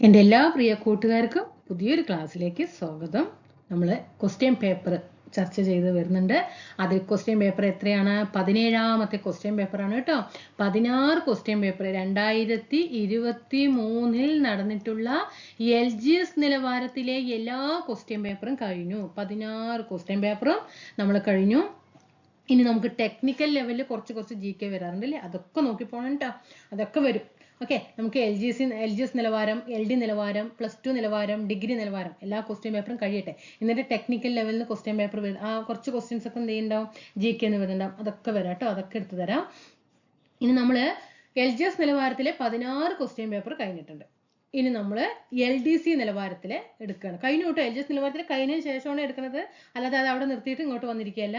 എൻ്റെ എല്ലാ പ്രിയ കൂട്ടുകാർക്കും പുതിയൊരു ക്ലാസ്സിലേക്ക് സ്വാഗതം. നമ്മൾ ക്വസ്റ്റ്യൻ പേപ്പർ ചർച്ച ചെയ്ത് വരുന്നുണ്ട്. അതിൽ ക്വസ്റ്റ്യൻ പേപ്പർ എത്രയാണ്? 17ാമത്തെ ക്വസ്റ്റ്യൻ പേപ്പറാണ് കേട്ടോ. 16 ക്വസ്റ്റ്യൻ പേപ്പർ 2023 നടന്നിട്ടുള്ള LGS നിലവാരത്തിലെ എല്ലാ ക്വസ്റ്റ്യൻ പേപ്പറും കഴിഞ്ഞു. 16 ക്വസ്റ്റ്യൻ പേപ്പറും നമ്മൾ കഴിഞ്ഞു. ഇനി നമുക്ക് ടെക്നിക്കൽ ലെവലിൽ കുറച്ച് GK വരാറുണ്ട് അല്ലേ? അതൊക്കെ നോക്കി പോകണം കേട്ടോ. അതൊക്കെ വരും. ഓക്കെ, നമുക്ക് LGS നിലവാരം, LD നിലവാരം, +2 നിലവാരം, ഡിഗ്രി നിലവാരം എല്ലാ ക്വസ്റ്റ്യൻ പേപ്പറും കഴിയട്ടെ. എന്നിട്ട് ടെക്നിക്കൽ ലെവലിൽ ക്വസ്റ്റ്യൻ പേപ്പർ വരും. കുറച്ച് ക്വസ്റ്റ്യൻസ് ഒക്കെ എന്ത് ചെയ്യുന്നുണ്ടാവും? GK എന്ന് വരുന്നുണ്ടാവും. അതൊക്കെ വരാം കേട്ടോ. അതൊക്കെ എടുത്തു തരാം. ഇനി നമ്മൾ LGS നിലവാരത്തിലെ 16 ക്വസ്റ്റ്യൻ പേപ്പർ കഴിഞ്ഞിട്ടുണ്ട്. ഇനി നമ്മൾ LDC നിലവാരത്തിൽ എടുക്കുകയാണ്. കഴിഞ്ഞു കേട്ടോ. LGS നിലവാരത്തിൽ കഴിഞ്ഞതിന് ശേഷമാണ് എടുക്കുന്നത്, അല്ലാതെ അത് അവിടെ നിർത്തിയിട്ട് ഇങ്ങോട്ട് വന്നിരിക്കുകയല്ല.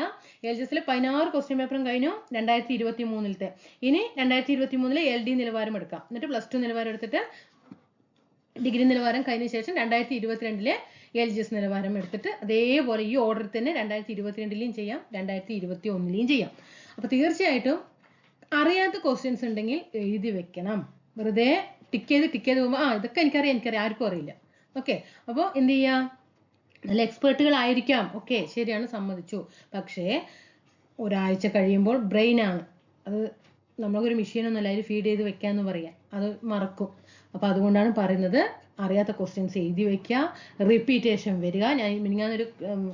LGS 16 ക്വസ്റ്റ്യൻ പേപ്പറും കഴിഞ്ഞു 2023. ഇനി 2023 LD നിലവാരം എടുക്കാം. എന്നിട്ട് +2 നിലവാരം എടുത്തിട്ട് ഡിഗ്രി നിലവാരം കഴിഞ്ഞ ശേഷം 2022 LGS നിലവാരം എടുത്തിട്ട് അതേപോലെ ഈ ഓർഡറിൽ തന്നെ 2022 ചെയ്യാം, 2021 ചെയ്യാം. അപ്പൊ തീർച്ചയായിട്ടും അറിയാത്ത ക്വസ്റ്റ്യൻസ് ഉണ്ടെങ്കിൽ എഴുതി വെക്കണം. വെറുതെ ടിക്ക് ചെയ്ത് പോകുമ്പോൾ ഇതൊക്കെ എനിക്കറിയാം ആർക്കും അറിയില്ല. ഓക്കെ, അപ്പോൾ എന്ത് ചെയ്യാം? നല്ല എക്സ്പേർട്ടുകളായിരിക്കാം. ഓക്കെ, ശരിയാണ്, സമ്മതിച്ചു. പക്ഷേ ഒരാഴ്ച കഴിയുമ്പോൾ ബ്രെയിനാണ് അത്, നമ്മളൊരു മെഷീനൊന്നുമല്ല അതിൽ ഫീഡ് ചെയ്ത് വെക്കാന്ന് പറയാം, അത് മറക്കും. അപ്പൊ അതുകൊണ്ടാണ് പറയുന്നത്, അറിയാത്ത ക്വസ്റ്റ്യൻസ് എഴുതി വെക്കുക, റിപ്പീറ്റേഷൻ വരിക. ഞാൻ മിനിങ്ങാന്നൊരു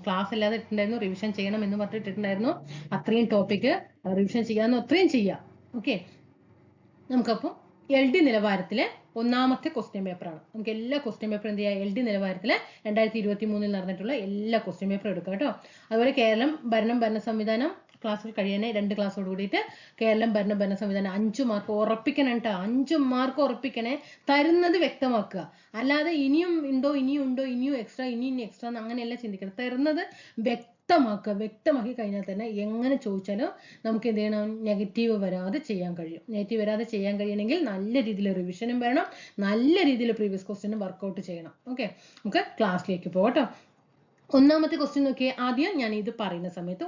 ക്ലാസ് അല്ലാതെ ഇട്ടിട്ടുണ്ടായിരുന്നു, റിവിഷൻ ചെയ്യണം എന്ന് പറഞ്ഞിട്ടുണ്ടായിരുന്നു. അത്രയും ടോപ്പിക്ക് റിവിഷൻ ചെയ്യാമെന്ന് അത്രയും ചെയ്യാം. ഓക്കെ, നമുക്കപ്പോൾ LD നിലവാരത്തിലെ 1ാമത്തെ ക്വസ്റ്റ്യൻ പേപ്പറാണ്. നമുക്ക് എല്ലാ ക്വസ്റ്റ്യൻ പേപ്പറും എന്ത് ചെയ്യാം? LD നിലവാരത്തിലെ 2023 നടന്നിട്ടുള്ള എല്ലാ ക്വസ്റ്റ്യൻ പേപ്പറും എടുക്കാം കേട്ടോ. അതുപോലെ കേരളം ഭരണ സംവിധാനം ക്ലാസ്സിൽ കഴിയാനേ 2 ക്ലാസ്സോട് കൂടിയിട്ട് കേരളം ഭരണ സംവിധാനം 5 മാർക്ക് ഉറപ്പിക്കണം കേട്ടോ. 5 മാർക്ക് ഉറപ്പിക്കണേ. തരുന്നത് വ്യക്തമാക്കുക. അല്ലാതെ ഇനിയും എക്സ്ട്രാ എക്സ്ട്രാ അങ്ങനെയല്ല ചിന്തിക്കണം. തരുന്നത് വ്യക്തമാക്കി കഴിഞ്ഞാൽ തന്നെ എങ്ങനെ ചോദിച്ചാലും നമുക്ക് എന്ത് ചെയ്യണം? നെഗറ്റീവ് വരാതെ ചെയ്യാൻ കഴിയും. നെഗറ്റീവ് വരാതെ ചെയ്യാൻ കഴിയണമെങ്കിൽ നല്ല രീതിയിൽ റിവിഷനും വേണം, നല്ല രീതിയിൽ പ്രീവിയസ് ക്വസ്റ്റ്യനും വർക്കൗട്ട് ചെയ്യണം. ഓക്കെ, നമുക്ക് ക്ലാസ്സിലേക്ക് പോകട്ടോ. 1ാമത്തെ ക്വസ്റ്റ്യൻ നോക്കിയേ. ആദ്യം ഞാൻ ഇത് പറയുന്ന സമയത്ത്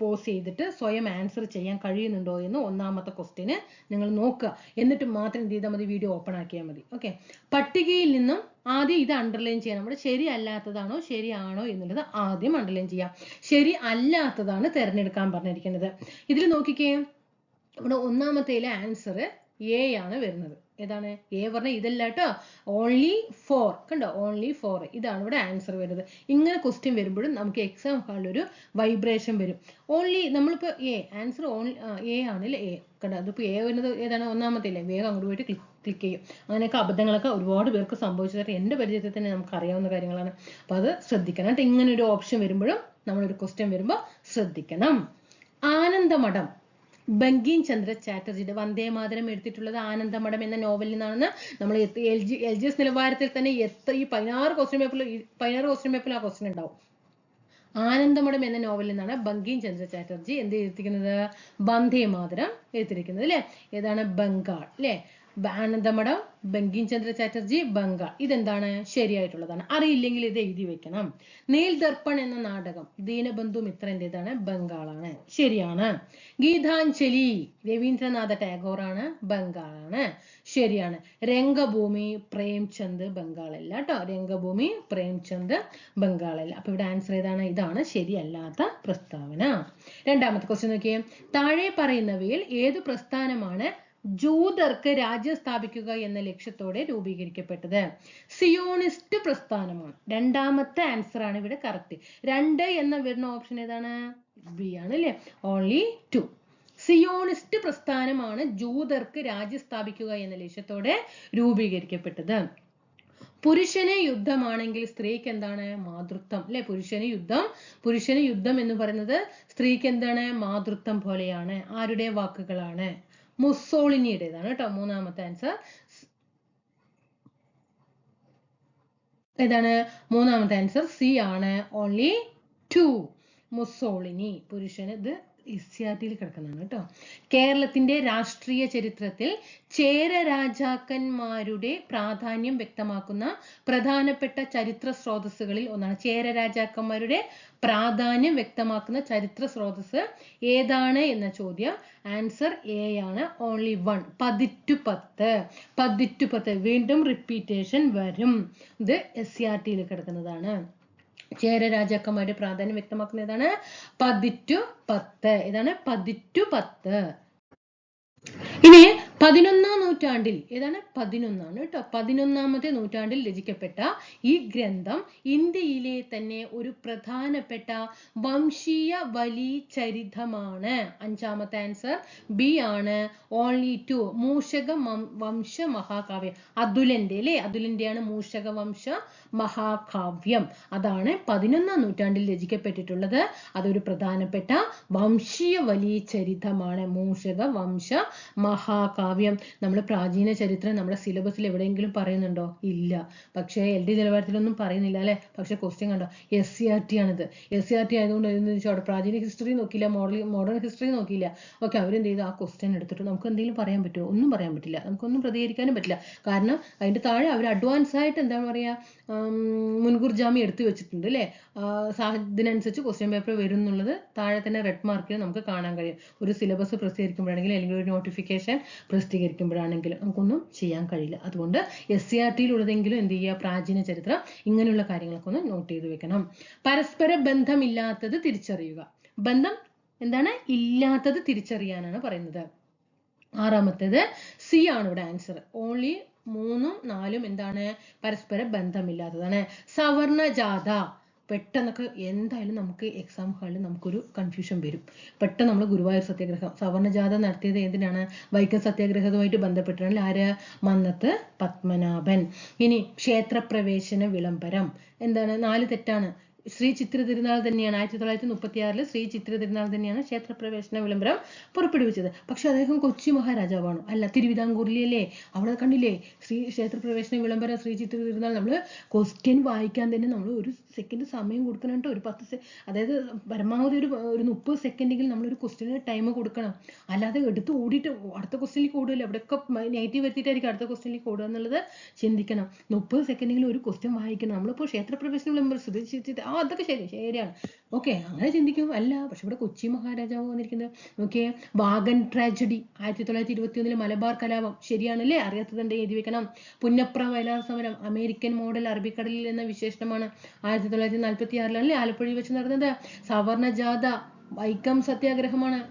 പോസ് ചെയ്തിട്ട് സ്വയം ആൻസർ ചെയ്യാൻ കഴിയുന്നുണ്ടോ എന്ന് 1ാമത്തെ ക്വസ്റ്റ്യന് നിങ്ങൾ നോക്കുക. എന്നിട്ട് മാത്രം എന്ത് ചെയ്താൽ മതി? വീഡിയോ ഓപ്പൺ ആക്കിയാൽ മതി. ഓക്കെ, പട്ടികയിൽ നിന്നും ആദ്യം ഇത് അണ്ടർലൈൻ ചെയ്യാം. നമ്മുടെ ശരി അല്ലാത്തതാണോ ശരിയാണോ എന്നുള്ളത് ആദ്യം അണ്ടർലൈൻ ചെയ്യാം. ശരി അല്ലാത്തതാണ് തിരഞ്ഞെടുക്കാൻ പറഞ്ഞിരിക്കുന്നത്. ഇതിൽ നോക്കിക്കേ, ഇവിടെ 1ാമത്തേലെ ആൻസർ A ആണ് വരുന്നത്. ഏതാണ് A പറഞ്ഞ? ഇതല്ല കേട്ടോ, ഓൺലി 4. കണ്ടോ, ഓൺലി 4 ഇതാണ് ഇവിടെ ആൻസർ വരുന്നത്. ഇങ്ങനെ ക്വസ്റ്റ്യൻ വരുമ്പോഴും നമുക്ക് എക്സാം ഹാളിൽ ഒരു വൈബ്രേഷൻ വരും. ഓൺലി നമ്മളിപ്പോൾ ആൻസർ ഓൺലി A ആണല്ലേ? A കണ്ടോ, അതിപ്പോൾ A വരുന്നത് ഏതാണ്? 1ാമത്തേലെ. വേഗം അങ്ങോട്ട് പോയിട്ട് ക്ലിക്ക് ചെയ്യും. അങ്ങനെയൊക്കെ അബദ്ധങ്ങളൊക്കെ ഒരുപാട് പേർക്ക് സംഭവിച്ചതായിട്ട് എൻ്റെ പരിചയത്തിൽ തന്നെ നമുക്ക് അറിയാവുന്ന കാര്യങ്ങളാണ്. അപ്പോൾ അത് ശ്രദ്ധിക്കണം കേട്ടോ. ഇങ്ങനെ ഒരു ഓപ്ഷൻ വരുമ്പോഴും നമ്മളൊരു ക്വസ്റ്റ്യൻ വരുമ്പോൾ ശ്രദ്ധിക്കണം. ആനന്ദമഠം ബങ്കിം ചന്ദ്ര ചാറ്റർജിയുടെ വന്ദേമാതരം എടുത്തിട്ടുള്ളത് ആനന്ദമഠം എന്ന നോവലിൽ നിന്നാണെന്ന്. നമ്മൾ LGS നിലവാരത്തിൽ തന്നെ ഈ 16 ക്വസ്റ്റ്യൻ പേപ്പറിൽ ആ ക്വസ്റ്റ്യൻ ഉണ്ടാവും. ആനന്ദമഠം എന്ന നോവലിൽ നിന്നാണ് ബങ്കിം ചന്ദ്ര ചാറ്റർജി എന്ത് എഴുതിയിരിക്കുന്നത്? വന്ദേമാതരം എഴുതിയിരിക്കുന്നത് അല്ലെ? ഏതാണ്? ബംഗാൾ അല്ലെ? ആനന്ദമഠം, ബങ്കിം ചന്ദ്ര ചാറ്റർജി, ബംഗാൾ. ഇതെന്താണ്? ശരിയായിട്ടുള്ളതാണ്. അറിയില്ലെങ്കിൽ ഇത് എഴുതി വെക്കണം. നീൽ ദർപ്പൺ എന്ന നാടകം ദീനബന്ധു മിത്രൻ്റെതാണ്, ബംഗാളാണ്. ശരിയാണ്. ഗീതാഞ്ജലി രവീന്ദ്രനാഥ ടാഗോറാണ്, ബംഗാളാണ്. ശരിയാണ്. രംഗഭൂമി പ്രേംചന്ദ്, ബംഗാളല്ല കേട്ടോ. രംഗഭൂമി പ്രേംചന്ദ്, ബംഗാളല്ല. അപ്പൊ ഇവിടെ ആൻസർ ഏതാണ്? ഇതാണ് ശരിയല്ലാത്ത പ്രസ്താവന. 2ാമത്തെ ക്വസ്റ്റ്യൻ നോക്കിയേ. താഴെ പറയുന്നവയിൽ ഏതു പ്രസ്ഥാനമാണ് ജൂതർക്ക് രാജ്യം സ്ഥാപിക്കുക എന്ന ലക്ഷ്യത്തോടെ രൂപീകരിക്കപ്പെട്ടത്? സിയോണിസ്റ്റ് പ്രസ്ഥാനമാണ്. 2ാമത്തെ ആൻസർ ആണ് ഇവിടെ കറക്റ്റ്. 2 എന്ന വരുന്ന ഓപ്ഷൻ ഏതാണ്? B ആണ് അല്ലേ? ഓൺലി 2. സിയോണിസ്റ്റ് പ്രസ്ഥാനമാണ് ജൂതർക്ക് രാജ്യം സ്ഥാപിക്കുക എന്ന ലക്ഷ്യത്തോടെ രൂപീകരിക്കപ്പെട്ടത്. പുരുഷന് യുദ്ധമാണെങ്കിൽ സ്ത്രീക്ക് എന്താണ്? മാതൃത്വം അല്ലെ? പുരുഷന് യുദ്ധം എന്ന് പറയുന്നത് സ്ത്രീക്ക് എന്താണ്? മാതൃത്വം പോലെയാണ്. ആരുടെ വാക്കുകളാണ്? മുസോളിനിയുടേതാണ് കേട്ടോ. 3ാമത്തെ ആൻസർ ഏതാണ്? 3ാമത്തെ ആൻസർ C ആണ്. ഓൺലി 2. മുസോളിനി. പുരുഷന് ഇത് SCRT-യിൽ കിടക്കുന്നതാണ് കേട്ടോ. കേരളത്തിന്റെ രാഷ്ട്രീയ ചരിത്രത്തിൽ ചേര രാജാക്കന്മാരുടെ പ്രാധാന്യം വ്യക്തമാക്കുന്ന പ്രധാനപ്പെട്ട ചരിത്ര സ്രോതസ്സുകളിൽ ഒന്നാണ്. ചേര രാജാക്കന്മാരുടെ പ്രാധാന്യം വ്യക്തമാക്കുന്ന ചരിത്ര സ്രോതസ് ഏതാണ് എന്ന ചോദ്യം. ആൻസർ എ ആണ്, ഓൺലി 1. പതിറ്റുപത്ത്. പതിറ്റുപത്ത് വീണ്ടും റിപ്പീറ്റേഷൻ വരും. ഇത് SCRT-യിൽ കിടക്കുന്നതാണ്. ചേര രാജാക്കന്മാരുടെ പ്രാധാന്യം വ്യക്തമാക്കുന്ന ഏതാണ്? പതിറ്റുപത്ത്. ഏതാണ്? പതിറ്റുപത്ത്. ഇനി 11-ാം നൂറ്റാണ്ടിൽ, ഏതാണ്? 11 കേട്ടോ. 11-ാമത്തെ നൂറ്റാണ്ടിൽ രചിക്കപ്പെട്ട ഈ ഗ്രന്ഥം ഇന്ത്യയിലെ തന്നെ ഒരു പ്രധാനപ്പെട്ട വംശീയ വലി ചരിതമാണ്. 5-ാമത്തെ ആൻസർ ബി ആണ്, ഓൺലി 2. മൂഷക വംശ മഹാകാവ്യം. അതുലന്റെ അല്ലേ, അതുലന്റെയാണ് മൂഷക വംശ മഹാകാവ്യം. അതാണ് 11-ാം നൂറ്റാണ്ടിൽ രചിക്കപ്പെട്ടിട്ടുള്ളത്. അതൊരു പ്രധാനപ്പെട്ട വംശീയ വലി ചരിതമാണ്, മൂഷക വംശ മഹാകാവ്യം. നമ്മൾ പ്രാചീന ചരിത്രം നമ്മുടെ സിലബസിൽ എവിടെയെങ്കിലും പറയുന്നുണ്ടോ? ഇല്ല. പക്ഷേ LD നിലവാരത്തിലൊന്നും പറയുന്നില്ല അല്ലെ. പക്ഷെ ക്വസ്റ്റ്യൻ കണ്ടോ, SCRT ആണിത്. SCRT ആയതുകൊണ്ട് അവിടെ പ്രാചീന ഹിസ്റ്ററി നോക്കിയില്ല, മോഡേൺ ഹിസ്റ്ററി നോക്കിയില്ല. ഓക്കെ, അവരെന്ത് ചെയ്തു? ആ ക്വസ്റ്റ്യൻ എടുത്തിട്ട് നമുക്ക് എന്തെങ്കിലും പറയാൻ പറ്റുമോ? ഒന്നും പറയാൻ പറ്റില്ല. നമുക്കൊന്നും പ്രതികരിക്കാനും പറ്റില്ല. കാരണം അതിന്റെ താഴെ അവർ അഡ്വാൻസ് ആയിട്ട് എന്താണ് പറയാ, മുൻകൂർ ജാമ്യം എടുത്തു വെച്ചിട്ടുണ്ട് അല്ലെ. ഇതിനനുസരിച്ച് ക്വസ്റ്റ്യൻ പേപ്പർ വരും എന്നുള്ളത് താഴെ തന്നെ റെഡ് മാർക്കിൽ നമുക്ക് കാണാൻ കഴിയും. ഒരു സിലബസ് പ്രസിദ്ധീകരിക്കുമ്പോഴാണെങ്കിൽ അല്ലെങ്കിൽ ഒരു നോട്ടിഫിക്കേഷൻ പ്രസിദ്ധീകരിക്കുമ്പോഴാണെങ്കിലും നമുക്കൊന്നും ചെയ്യാൻ കഴിയില്ല. അതുകൊണ്ട് SCRT-യിലുള്ളതെങ്കിലും എന്ത് ചെയ്യുക? പ്രാചീന ചരിത്രം ഇങ്ങനെയുള്ള കാര്യങ്ങളൊക്കെ ഒന്ന് നോട്ട് ചെയ്ത് വെക്കണം. പരസ്പര ബന്ധമില്ലാത്തത് തിരിച്ചറിയുക. ബന്ധം എന്താണ്? ഇല്ലാത്തത് തിരിച്ചറിയാനാണ് പറയുന്നത്. 6-ാമത്തേത് സി ആണ് ഇവിടെ ആൻസർ. ഓൺലി 3ഉം 4ഉം എന്താണ്? പരസ്പര ബന്ധമില്ലാത്തതാണ്. സവർണ ജാഥ. പെട്ടെന്നൊക്കെ എന്തായാലും നമുക്ക് എക്സാം ഹാളിൽ നമുക്കൊരു കൺഫ്യൂഷൻ വരും. പെട്ടെന്ന് നമ്മൾ ഗുരുവായൂർ സത്യാഗ്രഹം, സവർണജാഥ നടത്തിയത് എന്തിനാണ്? വൈക്കം സത്യാഗ്രഹവുമായിട്ട് ബന്ധപ്പെട്ടാണ്. ആര്? മന്നത്ത് പത്മനാഭൻ. ഇനി ക്ഷേത്രപ്രവേശന വിളംബരം എന്താണ്? 4 തെറ്റാണ്. ശ്രീ ചിത്ര തിരുനാൾ തന്നെയാണ് 1936 ശ്രീ ചിത്ര തിരുനാൾ തന്നെയാണ് ക്ഷേത്രപ്രവേശന വിളംബരം പുറപ്പെടുവിച്ചത്. പക്ഷെ അദ്ദേഹം കൊച്ചി മഹാരാജാവാണോ? അല്ല, തിരുവിതാംകൂറിലല്ലേ. അവിടെ കണ്ടില്ലേ ശ്രീ ക്ഷേത്രപ്രവേശന വിളംബരം ശ്രീ ചിത്ര തിരുനാൾ. നമ്മൾ ക്വസ്റ്റ്യൻ വായിക്കാൻ തന്നെ നമ്മൾ ഒരു സെക്കൻഡ് സമയം കൊടുക്കണം കേട്ടോ. ഒരു 10 അതായത് പരമാവധി ഒരു 30 സെക്കൻഡെങ്കിലും നമ്മളൊരു ക്വസ്റ്റ്യന് ടൈം കൊടുക്കണം. അല്ലാതെ എടുത്ത് ഓടിയിട്ട് അടുത്ത ക്വസ്റ്റ്യനിലേക്ക് ഓടുകയില്ല. അവിടെയൊക്കെ നെഗറ്റീവ് വരുത്തിയിട്ടായിരിക്കും അടുത്ത ക്വസ്റ്റ്യനിലേക്ക് ഓടുക എന്നുള്ളത് ചിന്തിക്കണം. 30 സെക്കൻഡെങ്കിലും ഒരു ക്വസ്റ്റ്യൻ വായിക്കണം. നമ്മളിപ്പോൾ ക്ഷേത്രപ്രവേശന വിളംബരം അതൊക്കെ ശരിയാണ്. ഓക്കെ, അങ്ങനെ ചിന്തിക്കും. അല്ല, പക്ഷെ ഇവിടെ കൊച്ചി മഹാരാജാവ് വന്നിരിക്കുന്നത്. നോക്കിയേ, വാഗൻ ട്രാജഡി 1921 മലബാർ കലാപം. ശരിയാണല്ലേ? അറിയാത്തതുണ്ട് എഴുതി വെക്കണം. പുന്നപ്ര വയലാർ സമരം അമേരിക്കൻ മോഡൽ അറബിക്കടലിൽ എന്ന വിശേഷണമാണ് 1946 ആലപ്പുഴയിൽ വെച്ച് നടന്നത്. സവർണ ജാഥ വൈക്കം സത്യാഗ്രഹമാണ്.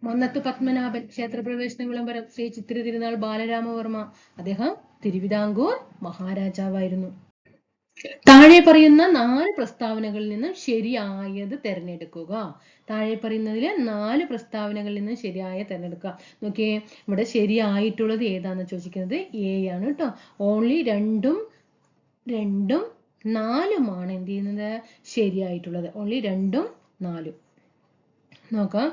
മന്നത്ത് പത്മനാഭൻ ക്ഷേത്രപ്രവേശന വിളംബരം ശ്രീ ചിത്ര തിരുനാൾ ബാലരാമവർമ്മ. അദ്ദേഹം തിരുവിതാംകൂർ മഹാരാജാവായിരുന്നു. താഴെ പറയുന്ന 4 പ്രസ്താവനകളിൽ നിന്നും ശരിയായത് തിരഞ്ഞെടുക്കുക. താഴെ പറയുന്നതിൽ 4 പ്രസ്താവനകളിൽ നിന്നും ശരിയായ തിരഞ്ഞെടുക്കുക. നോക്കിയേ, ഇവിടെ ശരിയായിട്ടുള്ളത് ഏതാണെന്ന് ചോദിക്കുന്നത് എ ആണ് കേട്ടോ. ഓൺലി 2ഉം 4ഉമാണ് എന്ത് ചെയ്യുന്നത്? ശരിയായിട്ടുള്ളത്. ഓൺലി 2ഉം 4ഉം. നോക്കാം.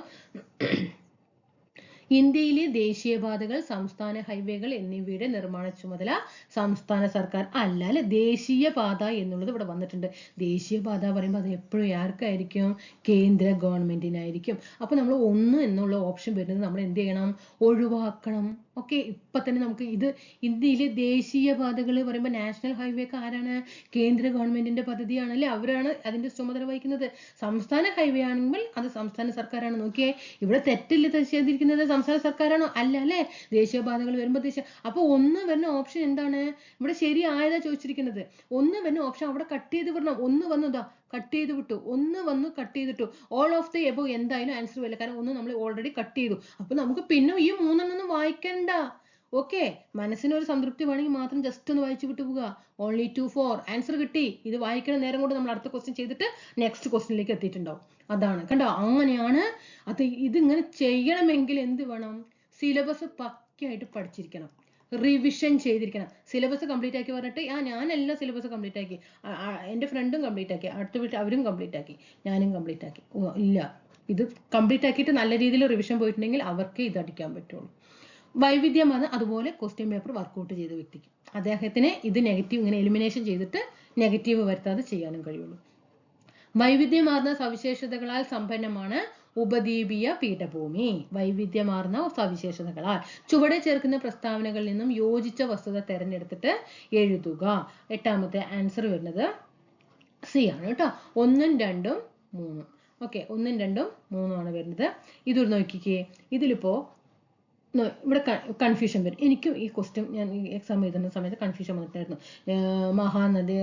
ഇന്ത്യയിലെ ദേശീയപാതകൾ, സംസ്ഥാന ഹൈവേകൾ എന്നിവയുടെ നിർമ്മാണ ചുമതല സംസ്ഥാന സർക്കാർ. അല്ല, ദേശീയപാത എന്നുള്ളത് ഇവിടെ വന്നിട്ടുണ്ട്. ദേശീയപാത പറയുമ്പോൾ അത് എപ്പോഴും ആർക്കായിരിക്കും? കേന്ദ്ര ഗവൺമെന്റിനായിരിക്കും. അപ്പൊ നമ്മൾ 1 എന്നുള്ള ഓപ്ഷൻ വരുന്നത് നമ്മൾ എന്ത് ചെയ്യണം? ഒഴിവാക്കണം. ഓക്കെ, ഇപ്പൊ തന്നെ നമുക്ക് ഇത് ഇന്ത്യയിലെ ദേശീയപാതകൾ പറയുമ്പോൾ നാഷണൽ ഹൈവേ ഒക്കെ ആരാണ്? കേന്ദ്ര ഗവൺമെന്റിന്റെ പദ്ധതിയാണല്ലേ. അവരാണ് അതിന്റെ ചുമതല വഹിക്കുന്നത്. സംസ്ഥാന ഹൈവേ ആണെങ്കിൽ അത് സംസ്ഥാന സർക്കാരാണ്. നോക്കിയേ, ഇവിടെ തെറ്റില്ല ചെയ്തിരിക്കുന്നത് സംസ്ഥാന സർക്കാരാണോ? അല്ല അല്ലേ. ദേശീയപാതകൾ വരുമ്പോൾ അപ്പൊ 1 വരുന്ന ഓപ്ഷൻ എന്താണ്? ഇവിടെ ശരിയായതാ ചോദിച്ചിരിക്കുന്നത്. 1 വരുന്ന ഓപ്ഷൻ അവിടെ കട്ട് ചെയ്ത് വിടണം. 1 വന്നതാ, കട്ട് ചെയ്ത് വിട്ടു. 1 വന്നു, കട്ട് ചെയ്തിട്ടു. ഓൾ ഓഫ് ദി എബോവ് എന്തായാലും ആൻസർ വരില്ല. കാരണം 1 നമ്മൾ ഓൾറെഡി കട്ട് ചെയ്തു. അപ്പൊ നമുക്ക് പിന്നെ ഈ 3 വായിക്കണ്ട. ഓക്കെ, മനസ്സിനൊരു സംതൃപ്തി വേണമെങ്കിൽ മാത്രം ജസ്റ്റ് ഒന്ന് വായിച്ചു വിട്ടു പോവുക. ഓൺലി 2, 4 ആൻസർ കിട്ടി. ഇത് വായിക്കുന്ന നേരം കൊണ്ട് നമ്മൾ അടുത്ത ക്വസ്റ്റ്യൻ ചെയ്തിട്ട് നെക്സ്റ്റ് ക്വസ്റ്റ്യനിലേക്ക് എത്തിയിട്ടുണ്ടാവും. അതാണ് കണ്ടോ, അങ്ങനെയാണ് അത്. ഇതിങ്ങനെ ചെയ്യണമെങ്കിൽ എന്ത് വേണം? സിലബസ് പക്കയായിട്ട് പഠിച്ചിരിക്കണം, റിവിഷൻ ചെയ്തിരിക്കണം. സിലബസ് കംപ്ലീറ്റ് ആക്കി പറഞ്ഞിട്ട് ഞാനെല്ലാം സിലബസ് കംപ്ലീറ്റ് ആക്കി, എൻ്റെ ഫ്രണ്ടും കംപ്ലീറ്റ് ആക്കി, അടുത്ത വീട്ടിൽ അവരും കംപ്ലീറ്റ് ആക്കി, ഞാനും കംപ്ലീറ്റ് ആക്കി. ഇല്ല, ഇത് കംപ്ലീറ്റ് ആക്കിയിട്ട് നല്ല രീതിയിൽ റിവിഷൻ പോയിട്ടുണ്ടെങ്കിൽ അവർക്ക് ഇത് അടിക്കാൻ പറ്റുള്ളൂ. വൈവിധ്യമാണ് അതുപോലെ ക്വസ്റ്റ്യൻ പേപ്പർ വർക്കൗട്ട് ചെയ്ത വ്യക്തിക്ക്, അദ്ദേഹത്തിന് ഇത് നെഗറ്റീവ് ഇങ്ങനെ എലിമിനേഷൻ ചെയ്തിട്ട് നെഗറ്റീവ് വരുത്താതെ ചെയ്യാനും കഴിയുള്ളൂ. വൈവിധ്യമാർന്ന സവിശേഷതകളാൽ സമ്പന്നമാണ് ഉപദ്വീപീയ പീഠഭൂമി വൈവിധ്യമാർന്ന സവിശേഷതകളാൽ. ചുവടെ ചേർക്കുന്ന പ്രസ്താവനകളിൽ നിന്നും യോജിച്ച വസ്തുത തെരഞ്ഞെടുത്തിട്ട് എഴുതുക. 8ാമത്തെ ആൻസർ വരുന്നത് സി ആണ് കേട്ടോ. 1, 2, 3. ഓക്കെ, 1, 2, 3 ആണ് വരുന്നത്. ഇതൊരു നോക്കിക്കേ. ഇതിലിപ്പോ ഇവിടെ കൺഫ്യൂഷൻ വരും. എനിക്കും ഈ ക്വസ്റ്റ്യൻ ഞാൻ എക്സാം എഴുതുന്ന സമയത്ത് കൺഫ്യൂഷൻ വന്നിട്ടായിരുന്നു. മഹാനദി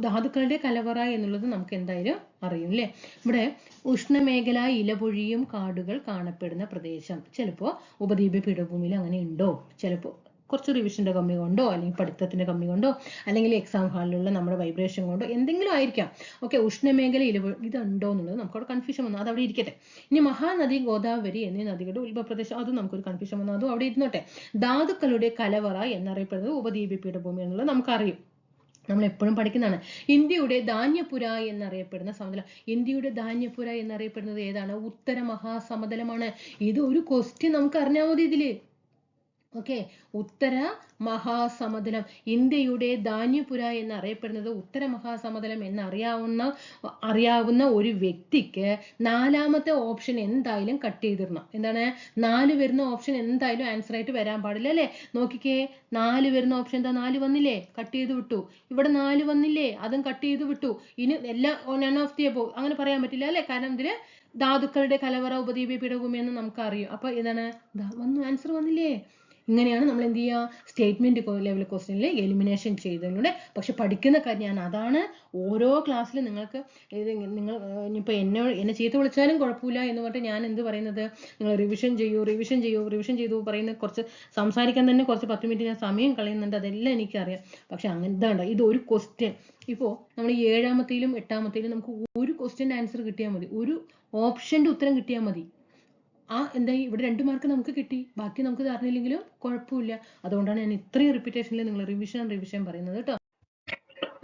ധാതുക്കളുടെ കലവറ എന്നുള്ളത് നമുക്ക് എന്തായാലും അറിയും അല്ലേ. ഇവിടെ ഉഷ്ണമേഖല ഇലപൊഴിയും കാടുകൾ കാണപ്പെടുന്ന പ്രദേശം. ചിലപ്പോൾ ഉപദ്വീപ പീഠഭൂമിയിൽ അങ്ങനെ ഉണ്ടോ, ചിലപ്പോൾ കുറച്ച് റിവിഷന്റെ കമ്മി കൊണ്ടോ അല്ലെങ്കിൽ പഠിത്തത്തിന്റെ കമ്മി കൊണ്ടോ അല്ലെങ്കിൽ എക്സാം ഹാളിലുള്ള നമ്മുടെ വൈബ്രേഷൻ കൊണ്ടോ എന്തെങ്കിലും ആയിരിക്കാം. ഓക്കെ, ഉഷ്ണമേഖല ഇതുണ്ടോ എന്നുള്ളത് നമുക്കവിടെ കൺഫ്യൂഷൻ വന്നു, അത് അവിടെ ഇരിക്കട്ടെ. ഇനി മഹാനദി, ഗോദാവരി എന്നീ നദികളുടെ ഉത്ഭവപ്രദേശം, അതും നമുക്കൊരു കൺഫ്യൂഷൻ വന്നു, അതും അവിടെ ഇരുന്നോട്ടെ. ധാതുക്കളുടെ കലവറ എന്നറിയപ്പെടുന്നത് ഉപദ്വീപ പീഠഭൂമി എന്നുള്ളത് നമുക്കറിയും, നമ്മൾ എപ്പോഴും പഠിക്കുന്നതാണ്. ഇന്ത്യയുടെ ധാന്യപുര എന്നറിയപ്പെടുന്ന സമതലം. ഇന്ത്യയുടെ ധാന്യപുര എന്നറിയപ്പെടുന്നത് ഏതാണ്? ഉത്തര മഹാസമതലമാണ്. ഇത് ഒരു ക്വസ്റ്റ്യൻ നമുക്ക് അറിഞ്ഞാൽ മതി ഇതില്. ഓക്കെ, ഉത്തര മഹാസമതലം. ഇന്ത്യയുടെ ധാന്യപുര എന്നറിയപ്പെടുന്നത് ഉത്തര മഹാസമതലം അറിയാവുന്ന ഒരു വ്യക്തിക്ക് 4ാമത്തെ ഓപ്ഷൻ എന്തായാലും കട്ട് ചെയ്തിടണം. എന്താണ്? 4 വരുന്ന ഓപ്ഷൻ എന്തായാലും ആൻസർ ആയിട്ട് വരാൻ പാടില്ല അല്ലേ. നോക്കിക്കേ, 4 വരുന്ന ഓപ്ഷൻ എന്താ? 4 വന്നില്ലേ, കട്ട് ചെയ്ത് വിട്ടു. ഇവിടെ 4 വന്നില്ലേ, അതും കട്ട് ചെയ്ത് വിട്ടു. ഇനി എല്ലാം നൺ ഓഫ് ദി അബോവ് അങ്ങനെ പറയാൻ പറ്റില്ല അല്ലേ, കാരണം ഇതില് ധാതുക്കളുടെ കലവറ ഉപദ്വീപ പീഠഭൂമി എന്ന് നമുക്കറിയും. അപ്പൊ എന്താണ് വന്നു, ആൻസർ വന്നില്ലേ. ഇങ്ങനെയാണ് നമ്മൾ എന്ത് ചെയ്യുക, സ്റ്റേറ്റ്മെന്റ് ലെവൽ ക്വസ്റ്റ്യനിൽ എലിമിനേഷൻ ചെയ്തതിലൂടെ. പക്ഷെ പഠിക്കുന്ന കാര്യം അതാണ് ഓരോ ക്ലാസ്സിലും നിങ്ങൾക്ക് നിങ്ങൾ ഇനിയിപ്പോൾ എന്നെ ചീത്ത വിളിച്ചാലും കുഴപ്പമില്ല എന്ന് പറഞ്ഞിട്ട് ഞാൻ എന്ത് പറയുന്നത്, നിങ്ങൾ റിവിഷൻ ചെയ്യൂ പറയുന്ന കുറച്ച് സംസാരിക്കാൻ തന്നെ കുറച്ച് 10 മിനിറ്റ് ഞാൻ സമയം കളയുന്നുണ്ട്, അതെല്ലാം എനിക്കറിയാം. പക്ഷെ അങ്ങനെ ഇത് ഒരു ക്വസ്റ്റ്യൻ. ഇപ്പോൾ നമ്മൾ 7ാമത്തേലും 8ാമത്തേലും നമുക്ക് ഒരു ക്വസ്റ്റ്യൻ്റെ ആൻസർ കിട്ടിയാൽ മതി, ഒരു ഓപ്ഷന്റെ ഉത്തരം കിട്ടിയാൽ മതി. എന്തായി ഇവിടെ 2 മാർക്ക് നമുക്ക് കിട്ടി, ബാക്കി നമുക്ക് അറിഞ്ഞില്ലെങ്കിലും കുഴപ്പമില്ല. അതുകൊണ്ടാണ് ഞാൻ ഇത്രയും റിപ്പീറ്റേഷനിൽ നിങ്ങൾ റിവിഷൻ പറയുന്നത് കേട്ടോ.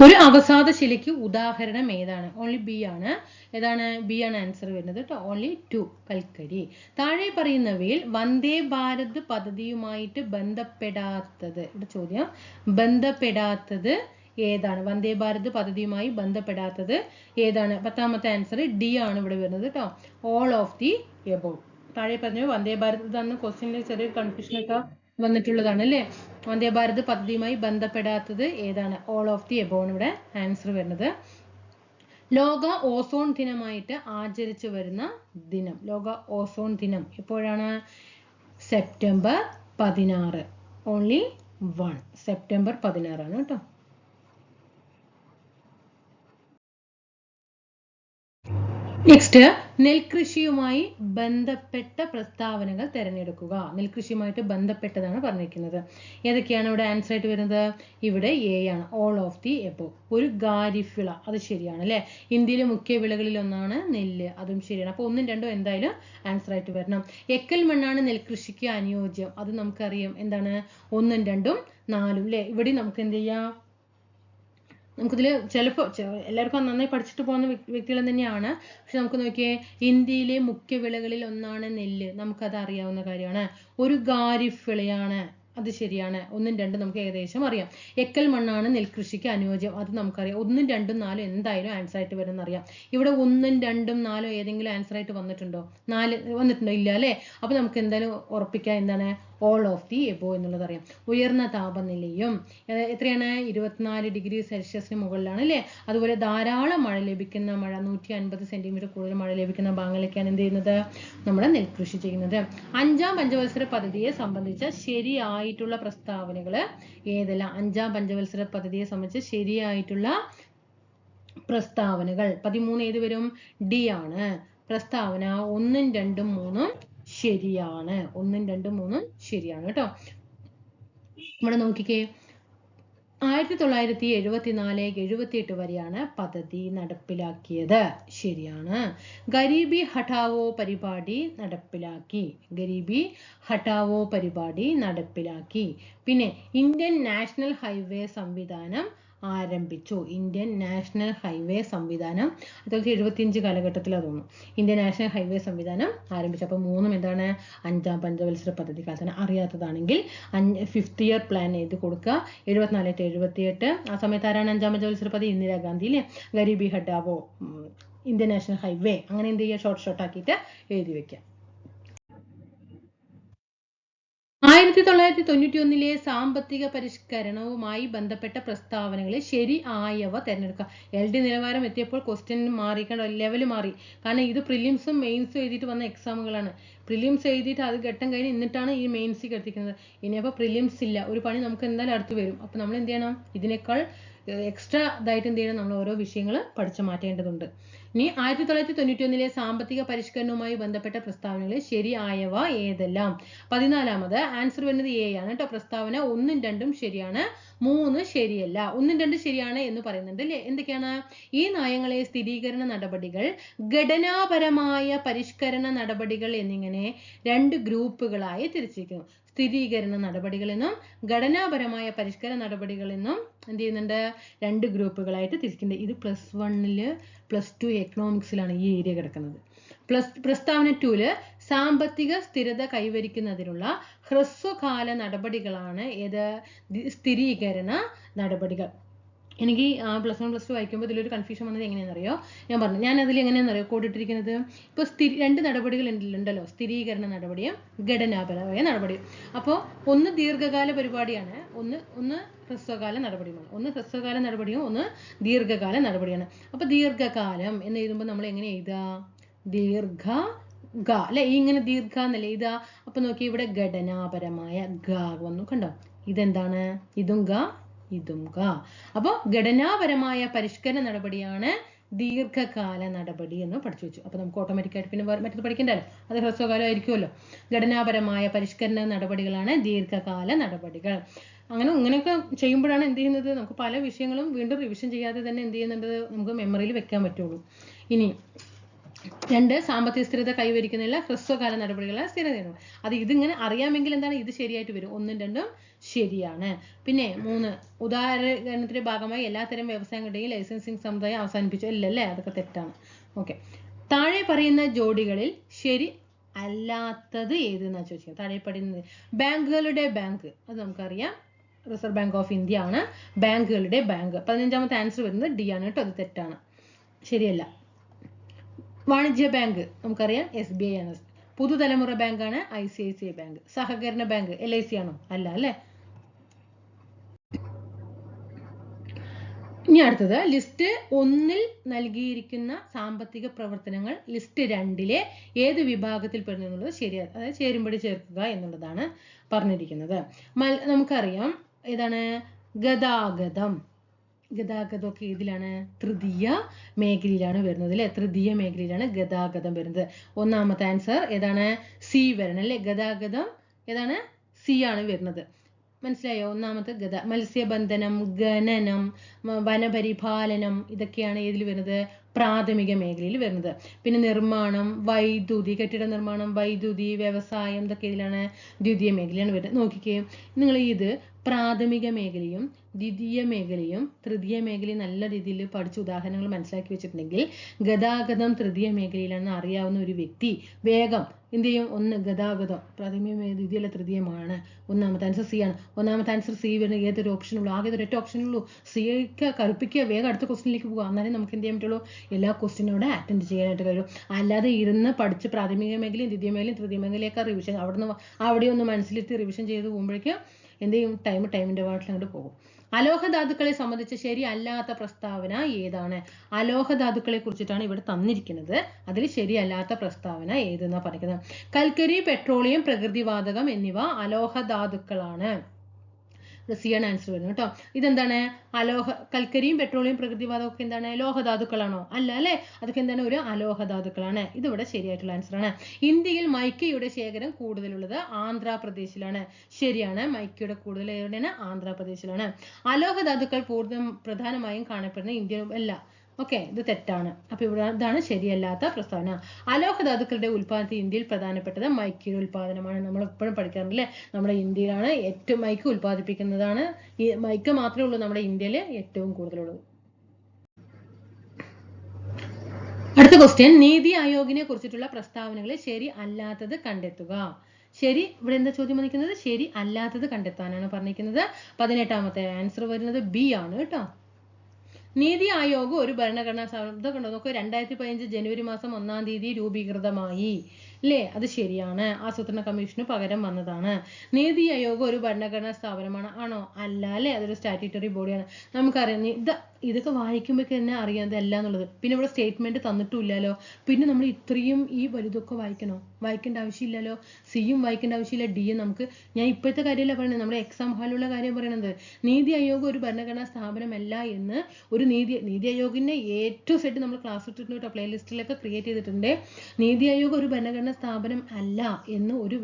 ഒരു അവസാദ ശിലയ്ക്ക് ഉദാഹരണം ഏതാണ്? ഓൺലി ബി ആണ്. ഏതാണ്? ബി ആണ് ആൻസർ വരുന്നത് കേട്ടോ. ഓൺലി 2, കൽക്കരി. താഴെ പറയുന്നവയിൽ വന്ദേ ഭാരത് പദ്ധതിയുമായിട്ട് ബന്ധപ്പെടാത്തത്, ഇവിടെ ചോദ്യം ബന്ധപ്പെടാത്തത് ഏതാണ്? വന്ദേ ഭാരത് പദ്ധതിയുമായി ബന്ധപ്പെടാത്തത് ഏതാണ്? 10ാമത്തെ ആൻസർ ഡി ആണ് ഇവിടെ വരുന്നത് കേട്ടോ. All of the above. താഴെ പറഞ്ഞു വന്ദേ ഭാരത് ഇതാണ് ക്വസ്റ്റ്യനിൽ ചെറിയൊരു കൺഫ്യൂഷനൊക്കെ വന്നിട്ടുള്ളതാണ് അല്ലേ. വന്ദേ ഭാരത് പദ്ധതിയുമായി ബന്ധപ്പെടാത്തത് ഏതാണ്? ഓൾ ഓഫ് ദി എബോവ് ആണ് ഇവിടെ ആൻസർ വരുന്നത്. ലോക ഓസോൺ ദിനമായിട്ട് ആചരിച്ചു വരുന്ന ദിനം, ലോക ഓസോൺ ദിനം എപ്പോഴാണ്? സെപ്റ്റംബർ 16. ഓൺലി 1, സെപ്റ്റംബർ 16 ആണ് കേട്ടോ. നെക്സ്റ്റ്, നെൽകൃഷിയുമായി ബന്ധപ്പെട്ട പ്രസ്താവനകൾ തിരഞ്ഞെടുക്കുക. നെൽകൃഷിയുമായിട്ട് ബന്ധപ്പെട്ടതാണ് പറഞ്ഞിരിക്കുന്നത്. ഏതൊക്കെയാണ് ഇവിടെ ആൻസർ ആയിട്ട് വരുന്നത്? ഇവിടെ എ ആണ്, ഓൾ ഓഫ് ദി എബോവ്. ഒരു ഖാരിഫ് വിള, അത് ശരിയാണ് അല്ലേ. ഇന്ത്യയിലെ മുഖ്യ വിളകളിൽ ഒന്നാണ് നെല്ല്, അതും ശരിയാണ്. അപ്പോൾ 1ഉം 2ഉം എന്തായാലും ആൻസർ ആയിട്ട് വരണം. എക്കൽ മണ്ണാണ് നെൽകൃഷിക്ക് അനുയോജ്യം, അത് നമുക്കറിയാം. എന്താണ്? 1ഉം 2ഉം 4ഉം അല്ലേ. ഇവിടെ നമുക്ക് എന്ത് ചെയ്യാം, നമുക്കിതിൽ ചിലപ്പോൾ എല്ലാവർക്കും നന്നായി പഠിച്ചിട്ട് പോകുന്ന വ്യക്തികൾ തന്നെയാണ്. പക്ഷെ നമുക്ക് നോക്കിയേ, ഇന്ത്യയിലെ മുഖ്യ വിളകളിൽ ഒന്നാണ് നെല്ല്, നമുക്കത് അറിയാവുന്ന കാര്യമാണ്. ഒരു ഖാരിഫ് വിളയാണ്, അത് ശരിയാണ്. 1ഉം 2ഉം നമുക്ക് ഏകദേശം അറിയാം. എക്കൽ മണ്ണാണ് നെൽകൃഷിക്ക് അനുയോജ്യം, അത് നമുക്കറിയാം. 1ഉം 2ഉം 4ഉം എന്തായാലും ആൻസർ ആയിട്ട് വരുന്ന അറിയാം. ഇവിടെ 1ഉം 2ഉം 4ഉം ഏതെങ്കിലും ആൻസർ ആയിട്ട് വന്നിട്ടുണ്ടോ? 4 വന്നിട്ടുണ്ടോ? ഇല്ല അല്ലേ. അപ്പൊ നമുക്ക് എന്തായാലും ഉറപ്പിക്കാം, എന്താണ്? ഓൾ ഓഫ് ദി എബോവ് എന്നുള്ളത് അറിയാം. ഉയർന്ന താപനിലയും എത്രയാണ്? 24 ഡിഗ്രി സെൽഷ്യസിന് മുകളിലാണ് അല്ലേ. അതുപോലെ ധാരാളം മഴ ലഭിക്കുന്ന 150 സെന്റിമീറ്റർ കൂടുതൽ മഴ ലഭിക്കുന്ന ഭാഗങ്ങളിലേക്കാണ് എന്ത് ചെയ്യുന്നത്, നമ്മൾ നെൽകൃഷി ചെയ്യുന്നത്. 5ാം പഞ്ചവത്സര പദ്ധതിയെ സംബന്ധിച്ച ശരിയായിട്ടുള്ള പ്രസ്താവനകൾ ഏതെല്ലാം? 5ാം പഞ്ചവത്സര പദ്ധതിയെ സംബന്ധിച്ച് ശരിയായിട്ടുള്ള പ്രസ്താവനകൾ 13 ഏത് വരും? ഡി ആണ്. പ്രസ്താവന 1ഉം 2ഉം 3ഉം ശരിയാണ്. 1ഉം 2ഉം 3ഉം ശരിയാണ് കേട്ടോ. ഇവിടെ നോക്കിക്കേ, 1974-78 വരെയാണ് പദ്ധതി നടപ്പിലാക്കിയത്, ശരിയാണ്. ഗരീബി ഹഠാവോ പരിപാടി നടപ്പിലാക്കി, ഗരീബി ഹഠാവോ പരിപാടി നടപ്പിലാക്കി. പിന്നെ ഇന്ത്യൻ നാഷണൽ ഹൈവേ സംവിധാനം ആരംഭിച്ചു. ഇന്ത്യൻ നാഷണൽ ഹൈവേ സംവിധാനം 1975 കാലഘട്ടത്തിലാണ് തോന്നുന്നു ഇന്ത്യൻ നാഷണൽ ഹൈവേ സംവിധാനം ആരംഭിച്ചു. അപ്പോൾ 3ഉം എന്താണ്? 5ാം പഞ്ചവത്സര പദ്ധതി കാലത്താണ്. അറിയാത്തതാണെങ്കിൽ 5th ഇയർ പ്ലാൻ എഴുതി കൊടുക്കുക. 74-78 ആ സമയത്ത് ആരാണ് 5ാം പഞ്ചവത്സര പദ്ധതി? ഇന്ദിരാഗാന്ധി അല്ലേ. ഗരീബി ഹഠാവോ ഇന്ത്യൻ നാഷണൽ ഹൈവേ. അങ്ങനെ എന്ത് ചെയ്യുക, ഷോർട്ട് ആക്കിയിട്ട് എഴുതി വെക്കാം. 1991 സാമ്പത്തിക പരിഷ്കരണവുമായി ബന്ധപ്പെട്ട പ്രസ്താവനകളിൽ ശരി ആയവ തിരഞ്ഞെടുക്കുക. LD നിലവാരം എത്തിയപ്പോൾ ക്വസ്റ്റ്യൻ മാറിക്കണ്ട, ലെവൽ മാറി. കാരണം ഇത് പ്രിലിംസും മെയിൻസും എഴുതിയിട്ട് വന്ന എക്സാമുകളാണ്. പ്രിലിംസ് എഴുതിയിട്ട് അത് ഘട്ടം കഴിഞ്ഞ് എന്നിട്ടാണ് ഈ മെയിൻസിൽ എത്തിക്കുന്നത്. ഇനിയപ്പോൾ പ്രിലിംസ് ഇല്ല, ഒരു പണി നമുക്ക് എന്തായാലും അടുത്ത് വരും. അപ്പോൾ നമ്മൾ എന്ത് ചെയ്യണം, ഇതിനേക്കാൾ എക്സ്ട്രാ ഇതായിട്ട് എന്ത് ചെയ്യണം, നമ്മൾ ഓരോ വിഷയങ്ങൾ പഠിച്ചു മാറ്റേണ്ടതുണ്ട്. ഇനി 1991 സാമ്പത്തിക പരിഷ്കരണവുമായി ബന്ധപ്പെട്ട പ്രസ്താവനകളിൽ ശരിയായവ ഏതെല്ലാം? 14ാമത് ആൻസർ വരുന്നത് എ ആണ് കേട്ടോ. പ്രസ്താവന 1ഉം 2ഉം ശരിയാണ്, 3 ശരിയല്ല. 1ഉം 2ഉം ശരിയാണ് എന്ന് പറയുന്നുണ്ട് അല്ലേ. എന്തൊക്കെയാണ്? ഈ നയങ്ങളെ സ്ഥിരീകരണ നടപടികൾ, ഘടനാപരമായ പരിഷ്കരണ നടപടികൾ എന്നിങ്ങനെ 2 ഗ്രൂപ്പുകളായി തിരിച്ചിരിക്കുന്നു. സ്ഥിരീകരണ നടപടികൾ എന്നും ഘടനാപരമായ പരിഷ്കരണ നടപടികൾ എന്നും എന്ത് ചെയ്യുന്നുണ്ട്, 2 ഗ്രൂപ്പുകളായിട്ട് തിരിക്കുന്നുണ്ട്. ഇത് +1 +2 എക്കണോമിക്സിലാണ് ഈ ഏരിയ കിടക്കുന്നത്. പ്രസ്താവന 2 സാമ്പത്തിക സ്ഥിരത കൈവരിക്കുന്നതിനുള്ള ഹ്രസ്വകാല നടപടികളാണ് ഏത്? സ്ഥിരീകരണ നടപടികൾ. എനിക്ക് +1 +2 വായിക്കുമ്പോൾ ഇതിലൊരു കൺഫ്യൂഷൻ വന്നത് എങ്ങനെയാണെന്നറിയോ? ഞാൻ പറഞ്ഞു, ഞാൻ അതിൽ എങ്ങനെയാണെന്നറിയോ കോഡിട്ടിരിക്കുന്നത്? ഇപ്പോൾ 2 നടപടികൾ ഉണ്ടല്ലോ, സ്ഥിരീകരണ നടപടിയും ഘടനാപരമായ നടപടിയും. അപ്പോൾ ഒന്ന് ദീർഘകാല പരിപാടിയാണ്, ഒന്ന് ഹ്രസ്വകാല നടപടിയുമാണ്. ഒന്ന് ഹ്രസ്വകാല നടപടിയും ഒന്ന് ദീർഘകാല നടപടിയാണ്. അപ്പോൾ ദീർഘകാലം എന്ന് എഴുതുമ്പോൾ നമ്മൾ എങ്ങനെ എഴുതുക? ദീർഘ ഗ അല്ലെ, ഇങ്ങനെ ദീർഘ എന്നല്ലേ എഴുതുക. അപ്പൊ നോക്കി, ഇവിടെ ഘടനാപരമായ ഗ വന്നു, കണ്ടോ? ഇതെന്താണ്? ഇതും ഗ, ഇതും ഗ. അപ്പോൾ ഘടനാപരമായ പരിഷ്കരണ നടപടിയാണ് ദീർഘകാല നടപടി എന്ന് പഠിച്ചു വെച്ചു. അപ്പൊ നമുക്ക് ഓട്ടോമാറ്റിക്കായിട്ട് പിന്നെ മറ്റത് പഠിക്കണ്ടല്ലോ, അത് ഹ്രസ്വകാലം ആയിരിക്കുമല്ലോ. ഘടനാപരമായ പരിഷ്കരണ നടപടികളാണ് ദീർഘകാല നടപടികൾ. ഇങ്ങനെയൊക്കെ ചെയ്യുമ്പോഴാണ് എന്ത് ചെയ്യുന്നത്, നമുക്ക് പല വിഷയങ്ങളും വീണ്ടും റിവിഷൻ ചെയ്യാതെ തന്നെ എന്ത് ചെയ്യുന്നുണ്ട്, നമുക്ക് മെമ്മറിയിൽ വെക്കാൻ പറ്റുള്ളൂ. ഇനി 2 സാമ്പത്തിക സ്ഥിരത കൈവരിക്കുന്നില്ല ഹ്രസ്വകാല നടപടികളാണ് സ്ഥിരത. അത് ഇതിങ്ങനെ അറിയാമെങ്കിൽ എന്താണ്, ഇത് ശരിയായിട്ട് വരും. 1ഉം 2ഉം ശരിയാണ്. പിന്നെ 3 ഉദാഹരണത്തിന്റെ ഭാഗമായി എല്ലാത്തരം വ്യവസായങ്ങളുടെയും ലൈസൻസിംഗ് സമ്പ്രദായം അവസാനിപ്പിച്ചു. അല്ലല്ലേ, അതൊക്കെ തെറ്റാണ്. ഓക്കെ, താഴെ പറയുന്ന ജോഡികളിൽ ശരി അല്ലാത്തത് ഏതെന്നാണ് ചോദിക്കുന്നത്. താഴെ പറയുന്നത് ബാങ്കുകളുടെ ബാങ്ക്, അത് നമുക്കറിയാം, റിസർവ് ബാങ്ക് ഓഫ് ഇന്ത്യ ആണ് ബാങ്കുകളുടെ ബാങ്ക്. 15ാമത്തെ ആൻസർ വരുന്നത് ഡി ആണ് കേട്ടോ, അത് തെറ്റാണ്, ശരിയല്ല. വാണിജ്യ ബാങ്ക് നമുക്കറിയാം SBI ആണ്. പുതുതലമുറ ബാങ്കാണ് ICICI ബാങ്ക്. സഹകരണ ബാങ്ക് LIC ആണോ? അല്ല അല്ലേ. ഇനി അടുത്തത് ലിസ്റ്റ് 1ൽ നൽകിയിരിക്കുന്ന സാമ്പത്തിക പ്രവർത്തനങ്ങൾ ലിസ്റ്റ് 2ലെ ഏത് വിഭാഗത്തിൽ പെടുന്നു എന്നുള്ളത് ശരിയാണ്. അതായത് ചേരുംപടി ചേർക്കുക എന്നുള്ളതാണ് പറഞ്ഞിരിക്കുന്നത്. നമുക്കറിയാം ഏതാണ്? ഗതാഗതം. ഗതാഗതമൊക്കെ ഇതിലാണ്, തൃതീയ മേഖലയിലാണ് വരുന്നത് അല്ലെ. തൃതീയ മേഖലയിലാണ് ഗതാഗതം വരുന്നത്. 1ാമത്തെ ആൻസർ ഏതാണ്? സി വരണം അല്ലെ. ഗതാഗതം ഏതാണ്? സി ആണ് വരുന്നത്. മനസ്സിലായോ? 1ാമത്തെ മത്സ്യബന്ധനം, ഖനനം, വനപരിപാലനം ഇതൊക്കെയാണ് ഏതിൽ വരുന്നത്? പ്രാഥമിക മേഖലയിൽ വരുന്നത്. പിന്നെ നിർമ്മാണം, വൈദ്യുതി, കെട്ടിട നിർമ്മാണം, വൈദ്യുതി, വ്യവസായം ഇതൊക്കെ ഇതിലാണ് ദ്വിതീയ മേഖലയാണ് വരുന്നത്. നോക്കിക്കേ നിങ്ങൾ, ഇത് പ്രാഥമിക മേഖലയും ദ്വിതീയ മേഖലയും തൃതീയ മേഖലയും നല്ല രീതിയിൽ പഠിച്ച ഉദാഹരണങ്ങൾ മനസ്സിലാക്കി വെച്ചിട്ടുണ്ടെങ്കിൽ ഗതാഗതം തൃതീയ മേഖലയിലാണെന്ന് അറിയാവുന്ന ഒരു വ്യക്തി വേഗം എന്ത് ചെയ്യും? 1 ഗതാഗതം പ്രാഥമിക ദ്വിതീയ തൃതീയമാണ്. 1ാമത്തെ ആൻസർ സി ആണ്. 1ാമത്തെ ആൻസർ സി വരുന്ന ഏതൊരു ഓപ്ഷൻ ഉള്ളൂ? ആകെ ഒരൊറ്റ ഓപ്ഷൻ ഉള്ളൂ. സിക്ക് കറുപ്പിക്കുക, വേഗം അടുത്ത ക്വസ്റ്റിനിലേക്ക് പോകുക. എന്നാലേ നമുക്ക് എന്ത് ചെയ്യാൻ പറ്റുള്ളൂ? എല്ലാ ക്വസ്റ്റിനോടെ അറ്റൻഡ് ചെയ്യാനായിട്ട് കഴിയും. അല്ലാതെ ഇരുന്ന് പഠിച്ച് പ്രാഥമിക മേഖലയും ദ്വിതീയ മേഖലയും തൃതീയ മേഖലയൊക്കെ റിവിഷൻ അവിടെ ഒന്ന് മനസ്സിലെത്തി റിവിഷൻ ചെയ്ത് പോകുമ്പോഴേക്കും എന്ത് ചെയ്യും? ടൈമിന്റെ പാട്ടിൽ അങ്ങോട്ട് പോകും. അലോഹധാതുക്കളെ സംബന്ധിച്ച് ശരി അല്ലാത്ത പ്രസ്താവന ഏതാണ്? അലോഹധാതുക്കളെ കുറിച്ചിട്ടാണ് ഇവിടെ തന്നിരിക്കുന്നത്. അതിൽ ശരിയല്ലാത്ത പ്രസ്താവന ഏതെന്നാ പറയുന്നത്? കൽക്കരി, പെട്രോളിയം, പ്രകൃതിവാതകം എന്നിവ അലോഹധാതുക്കളാണ്. സി ആണ് ആൻസർ വരുന്നത് കേട്ടോ. ഇതെന്താണ്? കൽക്കരിയും പെട്രോളിയം പ്രകൃതിവാതകം ഒക്കെ എന്താണ്? ലോഹധാതുക്കളാണോ? അല്ല അല്ലെ. അതൊക്കെ എന്താണ്? ഒരു അലോഹധാതുക്കളാണ്. ഇതിവിടെ ശരിയായിട്ടുള്ള ആൻസർ ആണ്. ഇന്ത്യയിൽ മൈക്കയുടെ ശേഖരം കൂടുതലുള്ളത് ആന്ധ്രാപ്രദേശിലാണ്. ശരിയാണ്, മൈക്കയുടെ കൂടുതൽ എവിടെയാണ്? ആന്ധ്രാപ്രദേശിലാണ്. അലോഹധാതുക്കൾ പ്രധാനമായും കാണപ്പെടുന്ന ഇന്ത്യയിലും അല്ല. ഓക്കെ, ഇത് തെറ്റാണ്. അപ്പൊ ഇവിടെ ഇതാണ് ശരിയല്ലാത്ത പ്രസ്താവന. അലോഹധാതുക്കളുടെ ഉൽപാദനത്തിൽ ഇന്ത്യയിൽ പ്രധാനപ്പെട്ടത് മൈക്കയുടെ ഉൽപാദനമാണ്. നമ്മൾ എപ്പോഴും പഠിക്കാറില്ലേ, നമ്മുടെ ഇന്ത്യയിലാണ് ഏറ്റവും മൈക്ക ഉൽപ്പാദിപ്പിക്കുന്നതാണ്. ഈ മൈക്ക മാത്രമേ ഉള്ളൂ നമ്മുടെ ഇന്ത്യയിൽ ഏറ്റവും കൂടുതലുള്ളത്. അടുത്ത ക്വസ്റ്റ്യൻ, നീതി ആയോഗിനെ കുറിച്ചിട്ടുള്ള പ്രസ്താവനകളിൽ ശരി അല്ലാത്തത് കണ്ടെത്തുക. ശരി, ഇവിടെ എന്താ ചോദ്യം വന്നിരിക്കുന്നത്? ശരി അല്ലാത്തത് കണ്ടെത്താനാണ് പറഞ്ഞിരിക്കുന്നത്. 18ാമത്തെ ആൻസർ വരുന്നത് ബി ആണ് കേട്ടോ. നീതി ആയോഗ് ഒരു ഭരണഘടനാ സ്ഥാപനം. ഇതൊക്കെ ഉണ്ടോ നോക്ക്, 2015 ജനുവരി മാസം 1-ാം തീയതി രൂപീകൃതമായി അല്ലേ? അത് ശരിയാണ്. ആസൂത്രണ കമ്മീഷന് പകരം വന്നതാണ്. നീതി ആയോഗ് ഒരു ഭരണഘടനാ സ്ഥാപനമാണ് ആണോ? അല്ല അല്ലേ? അതൊരു സ്റ്റാറ്റ്യൂട്ടറി ബോഡിയാണ്. നമുക്കറിയാം ഇതൊക്കെ വായിക്കുമ്പോഴേക്ക് തന്നെ അറിയാം ഇതല്ല എന്നുള്ളത്. പിന്നെ ഇവിടെ സ്റ്റേറ്റ്മെന്റ് തന്നിട്ടില്ലല്ലോ. പിന്നെ നമ്മൾ ഇത്രയും ഈ വലുതൊക്കെ വായിക്കേണ്ട ആവശ്യമില്ലല്ലോ. സിയും വായിക്കേണ്ട ആവശ്യമില്ല, ഡിയും നമുക്ക്, ഞാൻ ഇപ്പോഴത്തെ കാര്യമല്ല പറയുന്നത്, നമ്മുടെ എക്സാം ഹാളിലുള്ള കാര്യം പറയുന്നത്. നീതി ആയോഗ് ഒരു ഭരണഘടനാ സ്ഥാപനമല്ല എന്ന് ഒരു നീതി ആയോഗിന്റെ ഏറ്റവും സെറ്റ് നമ്മൾ ക്ലാസ് ഇട്ടിട്ടുണ്ട് കേട്ടോ, പ്ലേലിസ്റ്റിലൊക്കെ ക്രിയേറ്റ് ചെയ്തിട്ടുണ്ട്. നീതി ആയോഗ് ഒരു ഭരണഘടനാ സ്ഥാപനം അല്ല എന്ന് ഒരു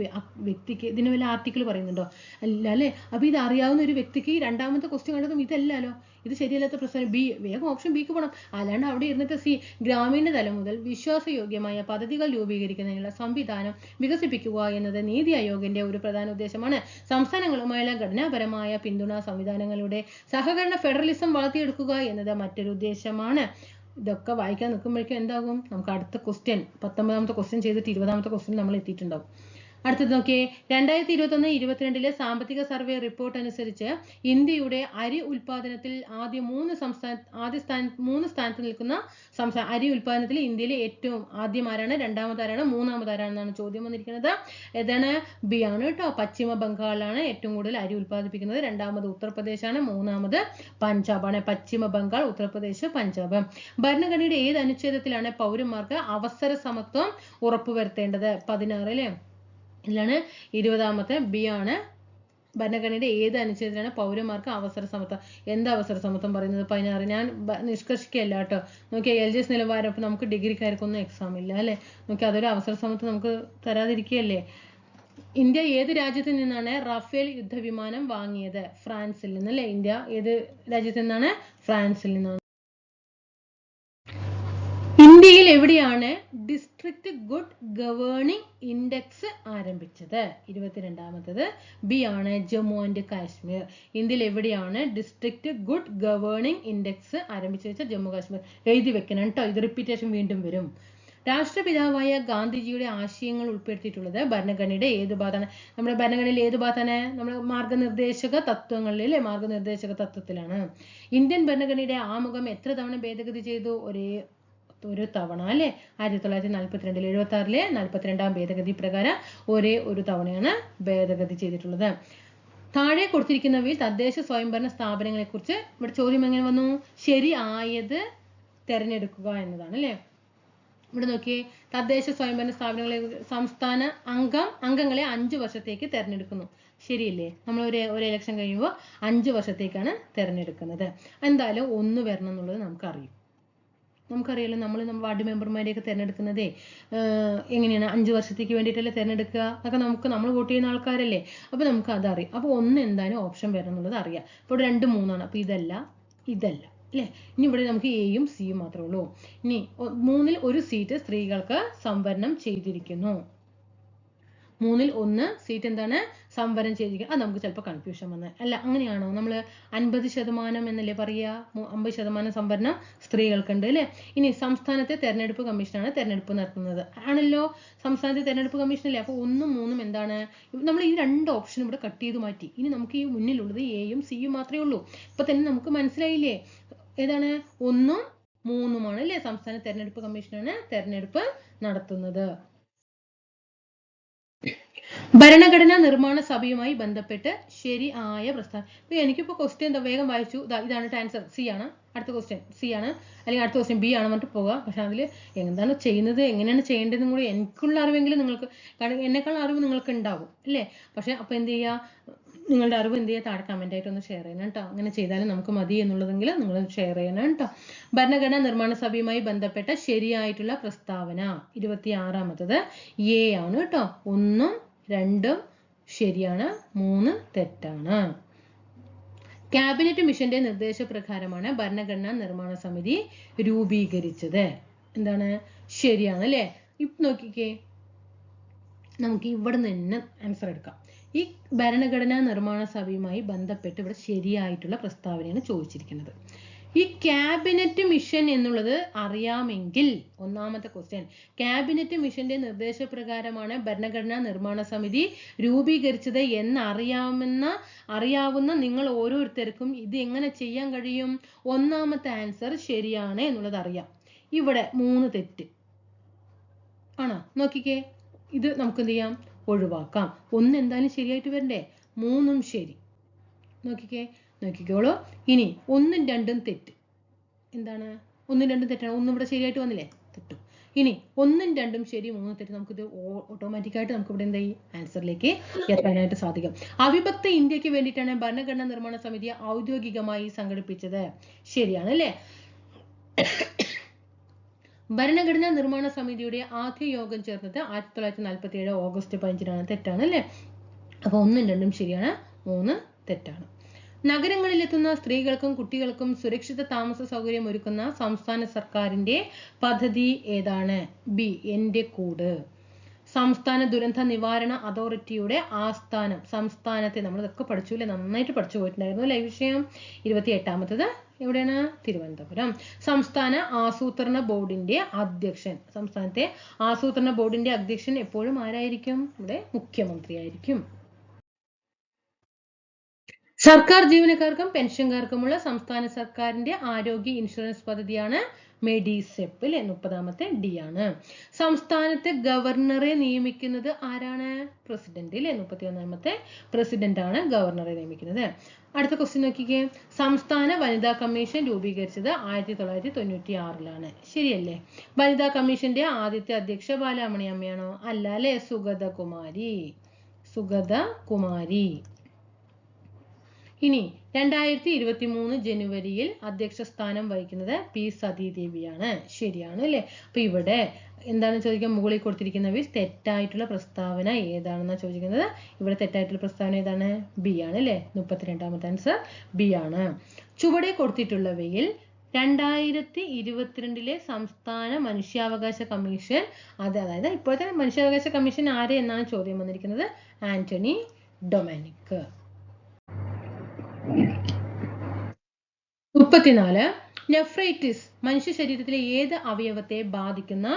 വ്യക്തിക്ക്, ഇതിന് വല്ല ആർട്ടിക്കിൾ പറയുന്നുണ്ടോ? അല്ല അല്ലേ? അപ്പൊ ഇത് അറിയാവുന്ന ഒരു വ്യക്തിക്ക് രണ്ടാമത്തെ ക്വസ്റ്റ്യൻ കണ്ടതും ഇതല്ലല്ലോ, ഇത് ശരിയല്ലാത്ത പ്രശ്നം. ബി, വേഗം ഓപ്ഷൻ ബിക്ക് പോകണം. അല്ലാണ്ട് അവിടെ ഇരുന്നിട്ട് സി, ഗ്രാമീണ തലം മുതൽ വിശ്വാസയോഗ്യമായ പദ്ധതികൾ രൂപീകരിക്കുന്നതിനുള്ള സംവിധാനം വികസിപ്പിക്കുക എന്നത് നീതി ആയോഗിന്റെ ഒരു പ്രധാന ഉദ്ദേശമാണ്. സംസ്ഥാനങ്ങളുമായുള്ള ഘടനാപരമായ പിന്തുണ സംവിധാനങ്ങളുടെ സഹകരണ ഫെഡറലിസം വളർത്തിയെടുക്കുക എന്നത് മറ്റൊരു ഉദ്ദേശമാണ്. ഇതൊക്കെ വായിക്കാൻ നിൽക്കുമ്പോഴേക്കും എന്താകും, നമുക്ക് അടുത്ത ക്വസ്റ്റ്യൻ 19ാമത്തെ ക്വസ്റ്റ്യൻ ചെയ്തിട്ട് 20ാമത്തെ ക്വസ്റ്റ്യൻ നമ്മൾ എത്തിയിട്ടുണ്ടാവും. അടുത്തത് നോക്കിയേ, 2021-22 സാമ്പത്തിക സർവേ റിപ്പോർട്ട് അനുസരിച്ച് ഇന്ത്യയുടെ അരി ഉൽപാദനത്തിൽ മൂന്ന് സ്ഥാനത്ത് നിൽക്കുന്ന സംസ്ഥാനം, അരി ഉൽപാദനത്തിൽ ഇന്ത്യയിലെ ഏറ്റവും ആദ്യം ആരാണ്, രണ്ടാമത് ആരാണ്, മൂന്നാമത് ആരാണെന്നാണ് ചോദ്യം വന്നിരിക്കുന്നത്. ഏതാണ്? ബി ആണ് കേട്ടോ. പശ്ചിമ ബംഗാളാണ് ഏറ്റവും കൂടുതൽ അരി ഉൽപ്പാദിപ്പിക്കുന്നത്. രണ്ടാമത് ഉത്തർപ്രദേശാണ്, മൂന്നാമത് പഞ്ചാബാണ്. പശ്ചിമ ബംഗാൾ, ഉത്തർപ്രദേശ്, പഞ്ചാബ്. ഭരണഘടനയുടെ ഏത് അനുച്ഛേദത്തിലാണ് പൗരന്മാർക്ക് അവസര സമത്വം ഉറപ്പുവരുത്തേണ്ടത്? 16 അല്ലേ? ഇതിലാണ് 20ാമത്തെ ബി ആണ്. ഭരണഘടനയുടെ ഏത് അനുച്ഛേദത്തിലാണ് പൗരന്മാർക്ക് അവസര സമത്വം? എന്താ അവസര സമത്വം പറയുന്നത്? 16. ഞാൻ നിഷ്കർഷിക്കല്ല കേട്ടോ. നോക്കിയാൽ LGS നിലവാരം, ഇപ്പൊ നമുക്ക് ഡിഗ്രിക്കാർക്കൊന്നും എക്സാം ഇല്ല അല്ലെ? നോക്കിയാൽ അതൊരു അവസര സമത്വം നമുക്ക് തരാതിരിക്കുകയല്ലേ. ഇന്ത്യ ഏത് രാജ്യത്തിൽ നിന്നാണ് റഫേൽ യുദ്ധവിമാനം വാങ്ങിയത്? ഫ്രാൻസിൽ നിന്ന് അല്ലെ? ഇന്ത്യ ഏത് രാജ്യത്തിൽ നിന്നാണ്? ഫ്രാൻസിൽ നിന്നാണ്. ഇന്ത്യയിൽ എവിടെയാണ് ഡിസ്ട്രിക്ട് ഗുഡ് ഗവേണിംഗ് ഇൻഡെക്സ് ആരംഭിച്ചത്? 22ാമത്തത് ബി ആണ്, ജമ്മു ആൻഡ് കാശ്മീർ. ഇന്ത്യയിൽ എവിടെയാണ് ഡിസ്ട്രിക്ട് ഗുഡ് ഗവേണിംഗ് ഇൻഡെക്സ് ആരംഭിച്ചത്? ജമ്മു കാശ്മീർ. എഴുതി വെക്കണം കേട്ടോ, ഇത് റിപ്പീറ്റേഷൻ വീണ്ടും വരും. രാഷ്ട്രപിതാവായ ഗാന്ധിജിയുടെ ആശയങ്ങൾ ഉൾപ്പെടുത്തിയിട്ടുള്ളത് ഭരണഘടനയുടെ ഏത് ഭാഗത്താണ്? നമ്മുടെ ഭരണഘടനയിൽ ഏത് ഭാഗത്താണ്? നമ്മുടെ മാർഗനിർദ്ദേശക തത്വങ്ങളിൽ അല്ലെ? മാർഗനിർദ്ദേശക തത്വത്തിലാണ്. ഇന്ത്യൻ ഭരണഘടനയുടെ ആമുഖം എത്ര തവണ ഭേദഗതി ചെയ്തു? ഒരു തവണ അല്ലെ? 1942 76 42ാം ഭേദഗതി പ്രകാരം ഒരേ ഒരു തവണയാണ് ഭേദഗതി ചെയ്തിട്ടുള്ളത്. താഴെ കൊടുത്തിരിക്കുന്നവയിൽ തദ്ദേശ സ്വയംഭരണ സ്ഥാപനങ്ങളെ കുറിച്ച് ഇവിടെ ചോദ്യം എങ്ങനെ വന്നു? ശരിയായത് തിരഞ്ഞെടുക്കുക എന്നതാണ് അല്ലെ? ഇവിടെ നോക്കിയേ, തദ്ദേശ സ്വയംഭരണ സ്ഥാപനങ്ങളെ സംസ്ഥാന അംഗങ്ങളെ 5 വർഷത്തേക്ക് തിരഞ്ഞെടുക്കുന്നു. ശരിയല്ലേ? നമ്മൾ ഒരു ഇലക്ഷൻ കഴിയുമ്പോൾ 5 വർഷത്തേക്കാണ് തിരഞ്ഞെടുക്കുന്നത്. എന്തായാലും 1 വരണം എന്നുള്ളത് നമുക്കറിയാലോ. നമ്മൾ വാർഡ് മെമ്പർമാരെയൊക്കെ തിരഞ്ഞെടുക്കുന്നതേ എങ്ങനെയാണ്? 5 വർഷത്തേക്ക് വേണ്ടിയിട്ടല്ലേ തിരഞ്ഞെടുക്കുക? അതൊക്കെ നമ്മൾ വോട്ട് ചെയ്യുന്ന ആൾക്കാരല്ലേ? അപ്പൊ നമുക്ക് അതറിയാം. അപ്പൊ 1 എന്തായാലും ഓപ്ഷൻ വരണം എന്നുള്ളത് അറിയാം. ഇപ്പോൾ 2, 3 ആണ്. അപ്പൊ ഇതല്ല അല്ലേ? ഇനി ഇവിടെ നമുക്ക് എയും സിയും മാത്രമേ ഉള്ളൂ. ഇനി 3-ൽ 1 സീറ്റ് സ്ത്രീകൾക്ക് സംവരണം ചെയ്തിരിക്കുന്നു. 3-ൽ 1 സീറ്റ് എന്താണ്? സംവരണം ചെയ്തിരിക്കുക. അത് നമുക്ക് ചിലപ്പോൾ കൺഫ്യൂഷൻ വന്നത് അല്ല, അങ്ങനെയാണോ? നമ്മൾ 50% എന്നല്ലേ പറയുക? 50% സംവരണം സ്ത്രീകൾക്കുണ്ട് അല്ലേ? ഇനി സംസ്ഥാനത്തെ തെരഞ്ഞെടുപ്പ് കമ്മീഷനാണ് തെരഞ്ഞെടുപ്പ് നടത്തുന്നത് ആണല്ലോ. സംസ്ഥാനത്തെ തെരഞ്ഞെടുപ്പ് കമ്മീഷനല്ലേ? അപ്പോൾ 1ഉം 3ഉം എന്താണ്? നമ്മൾ ഈ 2 ഓപ്ഷൻ ഇവിടെ കട്ട് ചെയ്ത് മാറ്റി. ഇനി നമുക്ക് ഈ മുന്നിലുള്ളത് എയും സിയും മാത്രമേ ഉള്ളൂ. ഇപ്പൊ തന്നെ നമുക്ക് മനസ്സിലായില്ലേ ഏതാണ്? 1ഉം 3ഉമാണ് അല്ലേ? സംസ്ഥാന തെരഞ്ഞെടുപ്പ് കമ്മീഷനാണ് തെരഞ്ഞെടുപ്പ് നടത്തുന്നത്. ഭരണഘടനാ നിർമ്മാണ സഭയുമായി ബന്ധപ്പെട്ട് ശരിയായ പ്രസ്താവന. ഇപ്പൊ എനിക്കിപ്പോ ക്വസ്റ്റ്യൻ വേഗം വായിച്ചു, ഇതാണ് ആൻസർ, സി ആണ്. അടുത്ത ക്വസ്റ്റ്യൻ സി ആണ്, അല്ലെങ്കിൽ അടുത്ത ക്വസ്റ്റ്യൻ ബി ആണ് പറഞ്ഞിട്ട് പോവുക. പക്ഷെ അതിൽ എന്താണ് ചെയ്യുന്നത്, എങ്ങനെയാണ് ചെയ്യേണ്ടതെന്നും കൂടി എനിക്കുള്ള അറിവെങ്കിലും നിങ്ങൾക്ക്, കാരണം എന്നെക്കാളും അറിവ് നിങ്ങൾക്ക് ഉണ്ടാവും അല്ലേ? പക്ഷെ അപ്പൊ എന്ത് ചെയ്യുക, നിങ്ങളുടെ അറിവ് എന്ത് ചെയ്യുക, താഴെ കമന്റ് ആയിട്ട് ഒന്ന് ഷെയർ ചെയ്യണം കേട്ടോ. അങ്ങനെ ചെയ്താലും നമുക്ക് മതി എന്നുള്ളതെങ്കിൽ നിങ്ങൾ ഷെയർ ചെയ്യണം കേട്ടോ. ഭരണഘടനാ നിർമ്മാണ സഭയുമായി ബന്ധപ്പെട്ട ശരിയായിട്ടുള്ള പ്രസ്താവന 26ാമത്തത് എ ആണ് കേട്ടോ. 1ഉം 2ഉം ശരിയാണ്, 3 തെറ്റാണ്. ക്യാബിനറ്റ് മിഷന്റെ നിർദ്ദേശപ്രകാരമാണ് ഭരണഘടനാ നിർമ്മാണ സമിതി രൂപീകരിച്ചത്. എന്താണ്? ശരിയാണ് അല്ലേ? ഇപ്പൊ നോക്കിക്കേ, നമുക്ക് ഇവിടെ നിന്ന് ആൻസർ എടുക്കാം. ഈ ഭരണഘടനാ നിർമ്മാണ സഭയുമായി ബന്ധപ്പെട്ട് ഇവിടെ ശരിയായിട്ടുള്ള പ്രസ്താവനയാണ് ചോദിച്ചിരിക്കുന്നത്. ഈ ക്യാബിനറ്റ് മിഷൻ എന്നുള്ളത് അറിയാമെങ്കിൽ, ഒന്നാമത്തെ ക്വസ്റ്റ്യൻ, ക്യാബിനറ്റ് മിഷന്റെ നിർദ്ദേശപ്രകാരമാണ് ഭരണഘടനാ നിർമ്മാണ സമിതി രൂപീകരിച്ചത് അറിയാവുന്ന നിങ്ങൾ ഓരോരുത്തർക്കും ഇത് എങ്ങനെ ചെയ്യാൻ കഴിയും? ഒന്നാമത്തെ ആൻസർ ശരിയാണ് എന്നുള്ളത് അറിയാം. ഇവിടെ 3 തെറ്റ് ആണോ? നോക്കിക്കേ, ഇത് നമുക്ക് എന്ത് ചെയ്യാം? ഒഴിവാക്കാം. 1 എന്തായാലും ശരിയായിട്ട് വരണ്ടേ? 3ഉം ശരി. നോക്കിക്കോളൂ. ഇനി 1ഉം 2ഉം തെറ്റ്. എന്താണ്? 1ഉം 2ഉം തെറ്റാണ്. 1 ഇവിടെ ശരിയായിട്ട് വന്നില്ലേ? തെറ്റും. ഇനി 1ഉം 2ഉം ശരി, 3ഉം തെറ്റ്. നമുക്കിത് ഓട്ടോമാറ്റിക്കായിട്ട് നമുക്ക് ഇവിടെ എന്താ ഈ ആൻസറിലേക്ക് എത്താനായിട്ട് സാധിക്കും. അവിഭക്ത ഇന്ത്യക്ക് വേണ്ടിയിട്ടാണ് ഭരണഘടനാ നിർമ്മാണ സമിതി ഔദ്യോഗികമായി സംഘടിപ്പിച്ചത്. ശരിയാണ് അല്ലേ? ഭരണഘടനാ നിർമ്മാണ സമിതിയുടെ ആദ്യ യോഗം ചേർന്നത് 1947 ഓഗസ്റ്റ് 15-നാണ്. തെറ്റാണ് അല്ലേ? അപ്പൊ 1ഉം 2ഉം ശരിയാണ്, 3 തെറ്റാണ്. നഗരങ്ങളിലെത്തുന്ന സ്ത്രീകൾക്കും കുട്ടികൾക്കും സുരക്ഷിത താമസ സൗകര്യം ഒരുക്കുന്ന സംസ്ഥാന സർക്കാരിന്റെ പദ്ധതി ഏതാണ്? ബി, എന്റെ കൂട്. സംസ്ഥാന ദുരന്ത നിവാരണ അതോറിറ്റിയുടെ ആസ്ഥാനം, സംസ്ഥാനത്തെ, നമ്മളിതൊക്കെ പഠിച്ചു, നന്നായിട്ട് പഠിച്ചു പോയിട്ടുണ്ടായിരുന്നു അല്ലെ? വിഷയം 28-ാമത്തത് എവിടെയാണ്? തിരുവനന്തപുരം. സംസ്ഥാന ആസൂത്രണ ബോർഡിന്റെ അധ്യക്ഷൻ, സംസ്ഥാനത്തെ ആസൂത്രണ ബോർഡിന്റെ അധ്യക്ഷൻ എപ്പോഴും ആരായിരിക്കും? ഇവിടെ മുഖ്യമന്ത്രി ആയിരിക്കും. സർക്കാർ ജീവനക്കാർക്കും പെൻഷൻകാർക്കുമുള്ള സംസ്ഥാന സർക്കാരിന്റെ ആരോഗ്യ ഇൻഷുറൻസ് പദ്ധതിയാണ് മെഡിസെപ്പ് അല്ലെ? 30-ാമത്തെ ഡി ആണ്. സംസ്ഥാനത്തെ ഗവർണറെ നിയമിക്കുന്നത് ആരാണ്? പ്രസിഡന്റ് അല്ലെ? 31-ാമത്തെ പ്രസിഡന്റ് ആണ് ഗവർണറെ നിയമിക്കുന്നത്. അടുത്ത ക്വസ്റ്റ്യൻ നോക്കിക്കേ. സംസ്ഥാന വനിതാ കമ്മീഷൻ രൂപീകരിച്ചത് 1996-ലാണ്. ശരിയല്ലേ? വനിതാ കമ്മീഷന്റെ ആദ്യത്തെ അധ്യക്ഷ ബാലാമണി അമ്മയാണോ? അല്ല അല്ലെ? സുഗതകുമാരി. ഇനി 2023 ജനുവരിയിൽ അധ്യക്ഷ സ്ഥാനം വഹിക്കുന്നത് പി സതീദേവിയാണ്. ശരിയാണ് അല്ലെ? അപ്പൊ ഇവിടെ എന്താണ് ചോദിക്കാൻ? മുകളിൽ കൊടുത്തിരിക്കുന്നവയിൽ തെറ്റായിട്ടുള്ള പ്രസ്താവന ഏതാണെന്നാ ചോദിക്കുന്നത്. ഇവിടെ തെറ്റായിട്ടുള്ള പ്രസ്താവന ഏതാണ്? ബി ആണ് അല്ലെ? 32-ാമത്തെ ആൻസർ ബി ആണ്. ചുവടെ കൊടുത്തിട്ടുള്ളവയിൽ 2022 സംസ്ഥാന മനുഷ്യാവകാശ കമ്മീഷൻ, അതായത് ഇപ്പോഴത്തെ മനുഷ്യാവകാശ കമ്മീഷൻ ആര് എന്നാണ് ചോദ്യം വന്നിരിക്കുന്നത്? ആന്റണി ഡൊമിനിക്. 34. നെഫ്രൈറ്റിസ് മനുഷ്യ ശരീരത്തിലെ ഏത് അവയവത്തെ ബാധിക്കുന്ന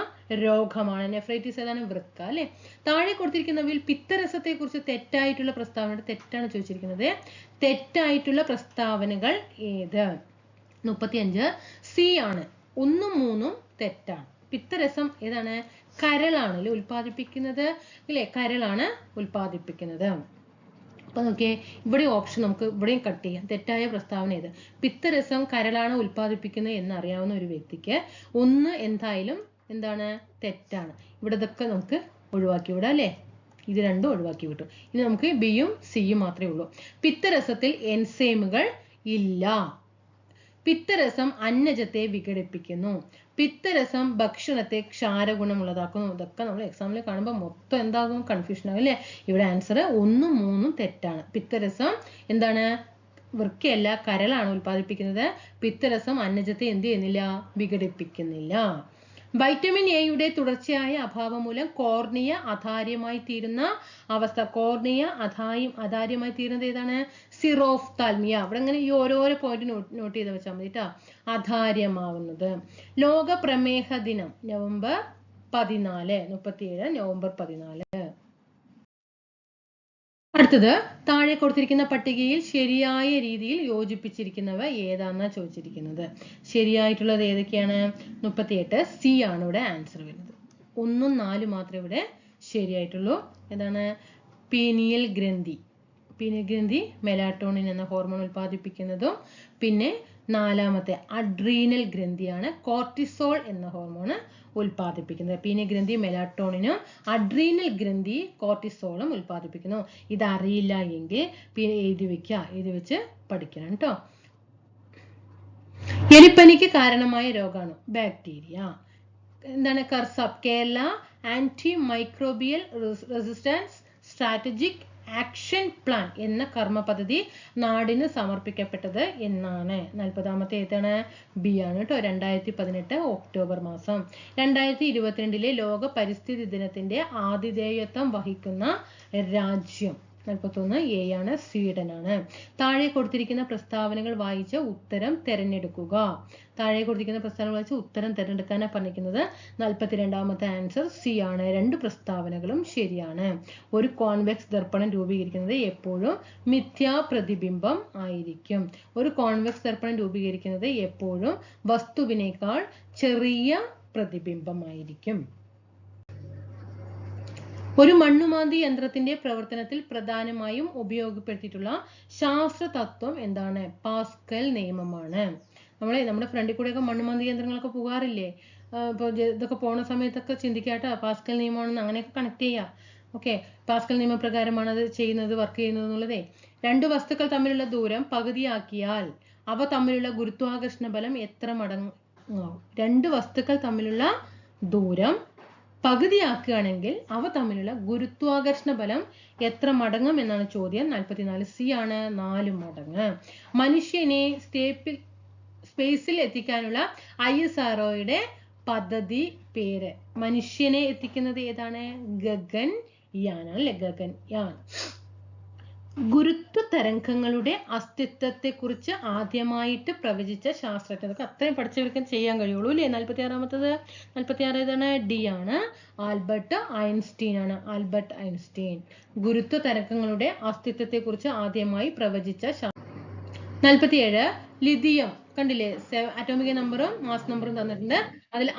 രോഗമാണ്? നെഫ്രൈറ്റിസ് ഏതാണ്? വൃക്ക അല്ലെ? താഴെ കൊടുത്തിരിക്കുന്നവയിൽ പിത്തരസത്തെ കുറിച്ച് തെറ്റായിട്ടുള്ള പ്രസ്താവന, തെറ്റാണ് ചോദിച്ചിരിക്കുന്നത്. തെറ്റായിട്ടുള്ള പ്രസ്താവനകൾ ഏത്? 35 സി ആണ്. 1ഉം 3ഉം തെറ്റാണ്. പിത്തരസം ഏതാണ്? കരളാണ് അല്ലെ ഉൽപ്പാദിപ്പിക്കുന്നത് അല്ലെ? കരളാണ് ഉൽപ്പാദിപ്പിക്കുന്നത്. അപ്പൊ നോക്കിയേ, ഇവിടെ ഓപ്ഷൻ നമുക്ക് ഇവിടെയും കട്ട് ചെയ്യാം. തെറ്റായ പ്രസ്താവന ഏത്? പിത്തരസം കരളാണ് ഉൽപ്പാദിപ്പിക്കുന്നത് എന്നറിയാവുന്ന ഒരു വ്യക്തിക്ക് 1 എന്തായാലും എന്താണ്? തെറ്റാണ്. ഇവിടെ ഇതൊക്കെ നമുക്ക് ഒഴിവാക്കി വിടാം അല്ലെ? ഇത് രണ്ടും ഒഴിവാക്കി വിട്ടു. ഇനി നമുക്ക് ബിയും സിയും മാത്രമേ ഉള്ളൂ. പിത്തരസത്തിൽ എൻസൈമുകൾ ഇല്ല. പിത്തരസം അന്നജത്തെ വിഘടിപ്പിക്കുന്നു. പിത്തരസം ഭക്ഷണത്തെ ക്ഷാരഗുണമുള്ളതാക്കുന്നു. ഇതൊക്കെ നമ്മൾ എക്സാമിൽ കാണുമ്പോൾ മൊത്തം എന്താകും? കൺഫ്യൂഷൻ ആകും അല്ലെ? ഇവിടെ ആൻസർ 1ഉം 3ഉം തെറ്റാണ്. പിത്തരസം എന്താണ്? വൃക്കയല്ല, കരളാണ് ഉൽപ്പാദിപ്പിക്കുന്നത്. പിത്തരസം അന്നജത്തെ എന്ത് ചെയ്യുന്നില്ല? വിഘടിപ്പിക്കുന്നില്ല. വൈറ്റമിൻ എയുടെ തുടർച്ചയായ അഭാവം മൂലം കോർണിയ അധാര്യമായി തീരുന്ന അവസ്ഥ. കോർണിയ അധാര്യമായി തീരുന്നത് ഏതാണ്? സിറോഫ്താൽമിയ. അവിടെ ഇങ്ങനെ ഈ ഓരോരോ പോയിന്റ് നോട്ട് ചെയ്ത് വെച്ചാൽ മതി കേട്ടോ. അധാര്യമാവുന്നത്. ലോക പ്രമേഹ ദിനം നവംബർ 14, 37 നവംബർ 14. അടുത്തത്, താഴെ കൊടുത്തിരിക്കുന്ന പട്ടികയിൽ ശരിയായ രീതിയിൽ യോജിപ്പിച്ചിരിക്കുന്നവ ഏതാന്നാ ചോദിച്ചിരിക്കുന്നത്. ശരിയായിട്ടുള്ളത് ഏതൊക്കെയാണ്? 38 സി ആണ് ഇവിടെ ആൻസർ വരുന്നത്. 1ഉം 4ഉം മാത്രമേ ഇവിടെ ശരിയായിട്ടുള്ളൂ. ഏതാണ്? പീനിയൽ ഗ്രന്ഥി. പീനിയൽ ഗ്രന്ഥി മെലാറ്റോണിൻ എന്ന ഹോർമോൺ ഉൽപ്പാദിപ്പിക്കുന്നതും, പിന്നെ 4-ാമത്തെ അഡ്രീനൽ ഗ്രന്ഥിയാണ് കോർട്ടിസോൾ എന്ന ഹോർമോൺ ഉൽപ്പാദിപ്പിക്കുന്നത്. പീനിയൽ ഗ്രന്ഥി മെലാറ്റോണിനും അഡ്രീനൽ ഗ്രന്ഥി കോർട്ടിസോളും ഉൽപ്പാദിപ്പിക്കുന്നു. ഇതറിയില്ല എങ്കിൽ എഴുതി വെച്ച് പഠിക്കണം കേട്ടോ. എലിപ്പനിക്ക് കാരണമായ രോഗമാണ് ബാക്ടീരിയ. എന്താണ്? KARSAP, Kerala antimicrobial resistance strategic action plan എന്ന കർമ്മ പദ്ധതി നാടിന് സമർപ്പിക്കപ്പെട്ടത് എന്നാണ്? 40-ാമത്തെ ഏതാണ്? ബി ആണ് കേട്ടോ. 2018 ഒക്ടോബർ മാസം. 2022 ലോക പരിസ്ഥിതി ദിനത്തിന്റെ ആതിഥേയത്വം വഹിക്കുന്ന രാജ്യം 41 എ ആണ്, സ്വീഡൻ ആണ്. താഴെ കൊടുത്തിരിക്കുന്ന പ്രസ്താവനകൾ വായിച്ച് ഉത്തരം തിരഞ്ഞെടുക്കുക. താഴെ കൊടുത്തിരിക്കുന്ന പ്രസ്താവനകൾ വായിച്ച് ഉത്തരം തിരഞ്ഞെടുക്കാനാണ് പറഞ്ഞിരിക്കുന്നത്. 42ാമത്തെ ആൻസർ സി ആണ്. രണ്ട് പ്രസ്താവനകളും ശരിയാണ്. ഒരു കോൺവെക്സ് ദർപ്പണം രൂപീകരിക്കുന്നത് എപ്പോഴും മിഥ്യാ പ്രതിബിംബം ആയിരിക്കും. ഒരു കോൺവെക്സ് ദർപ്പണം രൂപീകരിക്കുന്നത് എപ്പോഴും വസ്തുവിനേക്കാൾ ചെറിയ പ്രതിബിംബമായിരിക്കും. ഒരു മണ്ണുമാന്തി യന്ത്രത്തിന്റെ പ്രവർത്തനത്തിൽ പ്രധാനമായും ഉപയോഗപ്പെടുത്തിയിട്ടുള്ള ശാസ്ത്ര തത്വം എന്താണ്? പാസ്കൽ നിയമമാണ്. നമ്മുടെ ഫ്രണ്ടിൽ കൂടെയൊക്കെ മണ്ണുമാന്തി യന്ത്രങ്ങളൊക്കെ പോകാറില്ലേ? ഇപ്പൊ ഇതൊക്കെ പോണ സമയത്തൊക്കെ ചിന്തിക്കാട്ടോ, പാസ്കൽ നിയമമാണെന്ന് അങ്ങനെയൊക്കെ കണക്ട് ചെയ്യാം. ഓക്കെ, പാസ്കൽ നിയമപ്രകാരമാണ് അത് ചെയ്യുന്നത്, വർക്ക് ചെയ്യുന്നത് എന്നുള്ളതേ. രണ്ട് വസ്തുക്കൾ തമ്മിലുള്ള ദൂരം പകുതിയാക്കിയാൽ അവ തമ്മിലുള്ള ഗുരുത്വാകർഷണ ബലം എത്ര മടങ്ങാവും? രണ്ട് വസ്തുക്കൾ തമ്മിലുള്ള ദൂരം പകുതിയാക്കുകയാണെങ്കിൽ അവ തമ്മിലുള്ള ഗുരുത്വാകർഷണ ബലം എത്ര മടങ്ങും എന്നാണ് ചോദ്യം. 44 സി ആണ്, 4 മടങ്ങ്. മനുഷ്യനെ സ്പേസിൽ എത്തിക്കാനുള്ള ISROയുടെ പദ്ധതി പേര്. മനുഷ്യനെ എത്തിക്കുന്നത് ഏതാണ്? ഗഗൻയാൻ അല്ലെ, ഗഗൻയാൻ. ഗുരുത്വ തരംഗങ്ങളുടെ അസ്തിത്വത്തെ കുറിച്ച് ആദ്യമായിട്ട് പ്രവചിച്ച ശാസ്ത്രജ്ഞൻ. അതൊക്കെ അത്രയും പഠിച്ചവർക്ക് ചെയ്യാൻ കഴിയുള്ളൂ അല്ലേ? 46 ഏതാണ്? ഡി ആണ്, ആൽബർട്ട് ഐൻസ്റ്റീൻ ആണ്. ആൽബർട്ട് ഐൻസ്റ്റീൻ ഗുരുത്വ തരംഗങ്ങളുടെ അസ്തിത്വത്തെ കുറിച്ച് ആദ്യമായി പ്രവചിച്ച 47 ലിഥിയം കണ്ടില്ലേ? അറ്റോമിക് നമ്പറും മാസ് നമ്പറും തന്നിട്ടുണ്ട്. അതിൽ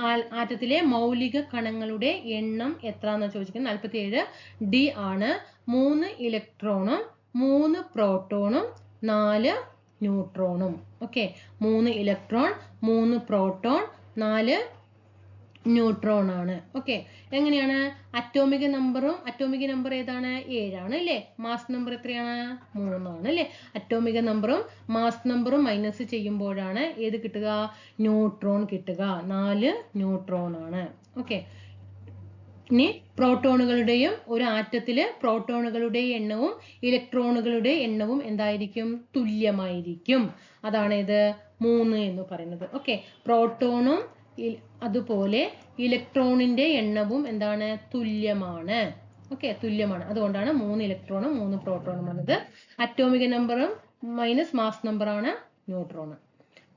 ആറ്റത്തിലെ മൗലിക കണങ്ങളുടെ എണ്ണം എത്രയെന്ന് ചോദിക്കുന്നത്. 47 ഡി ആണ്. 3 ഇലക്ട്രോണും 3 പ്രോട്ടോണും 4 ന്യൂട്രോണും. ഓക്കെ, 3 ഇലക്ട്രോൺ 3 പ്രോട്ടോൺ 4 ന്യൂട്രോൺ ആണ്. ഓക്കെ, എങ്ങനെയാണ്? അറ്റോമിക് നമ്പർ ഏതാണ്? 7 ആണ് അല്ലേ? മാസ് നമ്പർ എത്രയാണ്? 3 ആണ് അല്ലേ? അറ്റോമിക് നമ്പറും മാസ് നമ്പറും മൈനസ് ചെയ്യുമ്പോഴാണ് ഏത് കിട്ടുക? ന്യൂട്രോൺ കിട്ടുക. 4 ന്യൂട്രോൺ ആണ്. ഓക്കെ, ഇനി പ്രോട്ടോണുകളുടെയും ഒരു ആറ്റത്തില് പ്രോട്ടോണുകളുടെ എണ്ണവും ഇലക്ട്രോണുകളുടെ എണ്ണവും എന്തായിരിക്കും? തുല്യമായിരിക്കും. അതാണ് ഇത് 3 എന്ന് പറയുന്നത്. ഓക്കെ, പ്രോട്ടോണും അതുപോലെ ഇലക്ട്രോണിന്റെ എണ്ണവും എന്താണ്? തുല്യമാണ്. ഓക്കെ, തുല്യമാണ്. അതുകൊണ്ടാണ് 3 ഇലക്ട്രോണും 3 പ്രോട്ടോണും വന്നത്. അറ്റോമിക് നമ്പറും മൈനസ് മാസ് നമ്പർ ആണ് ന്യൂട്രോൺ.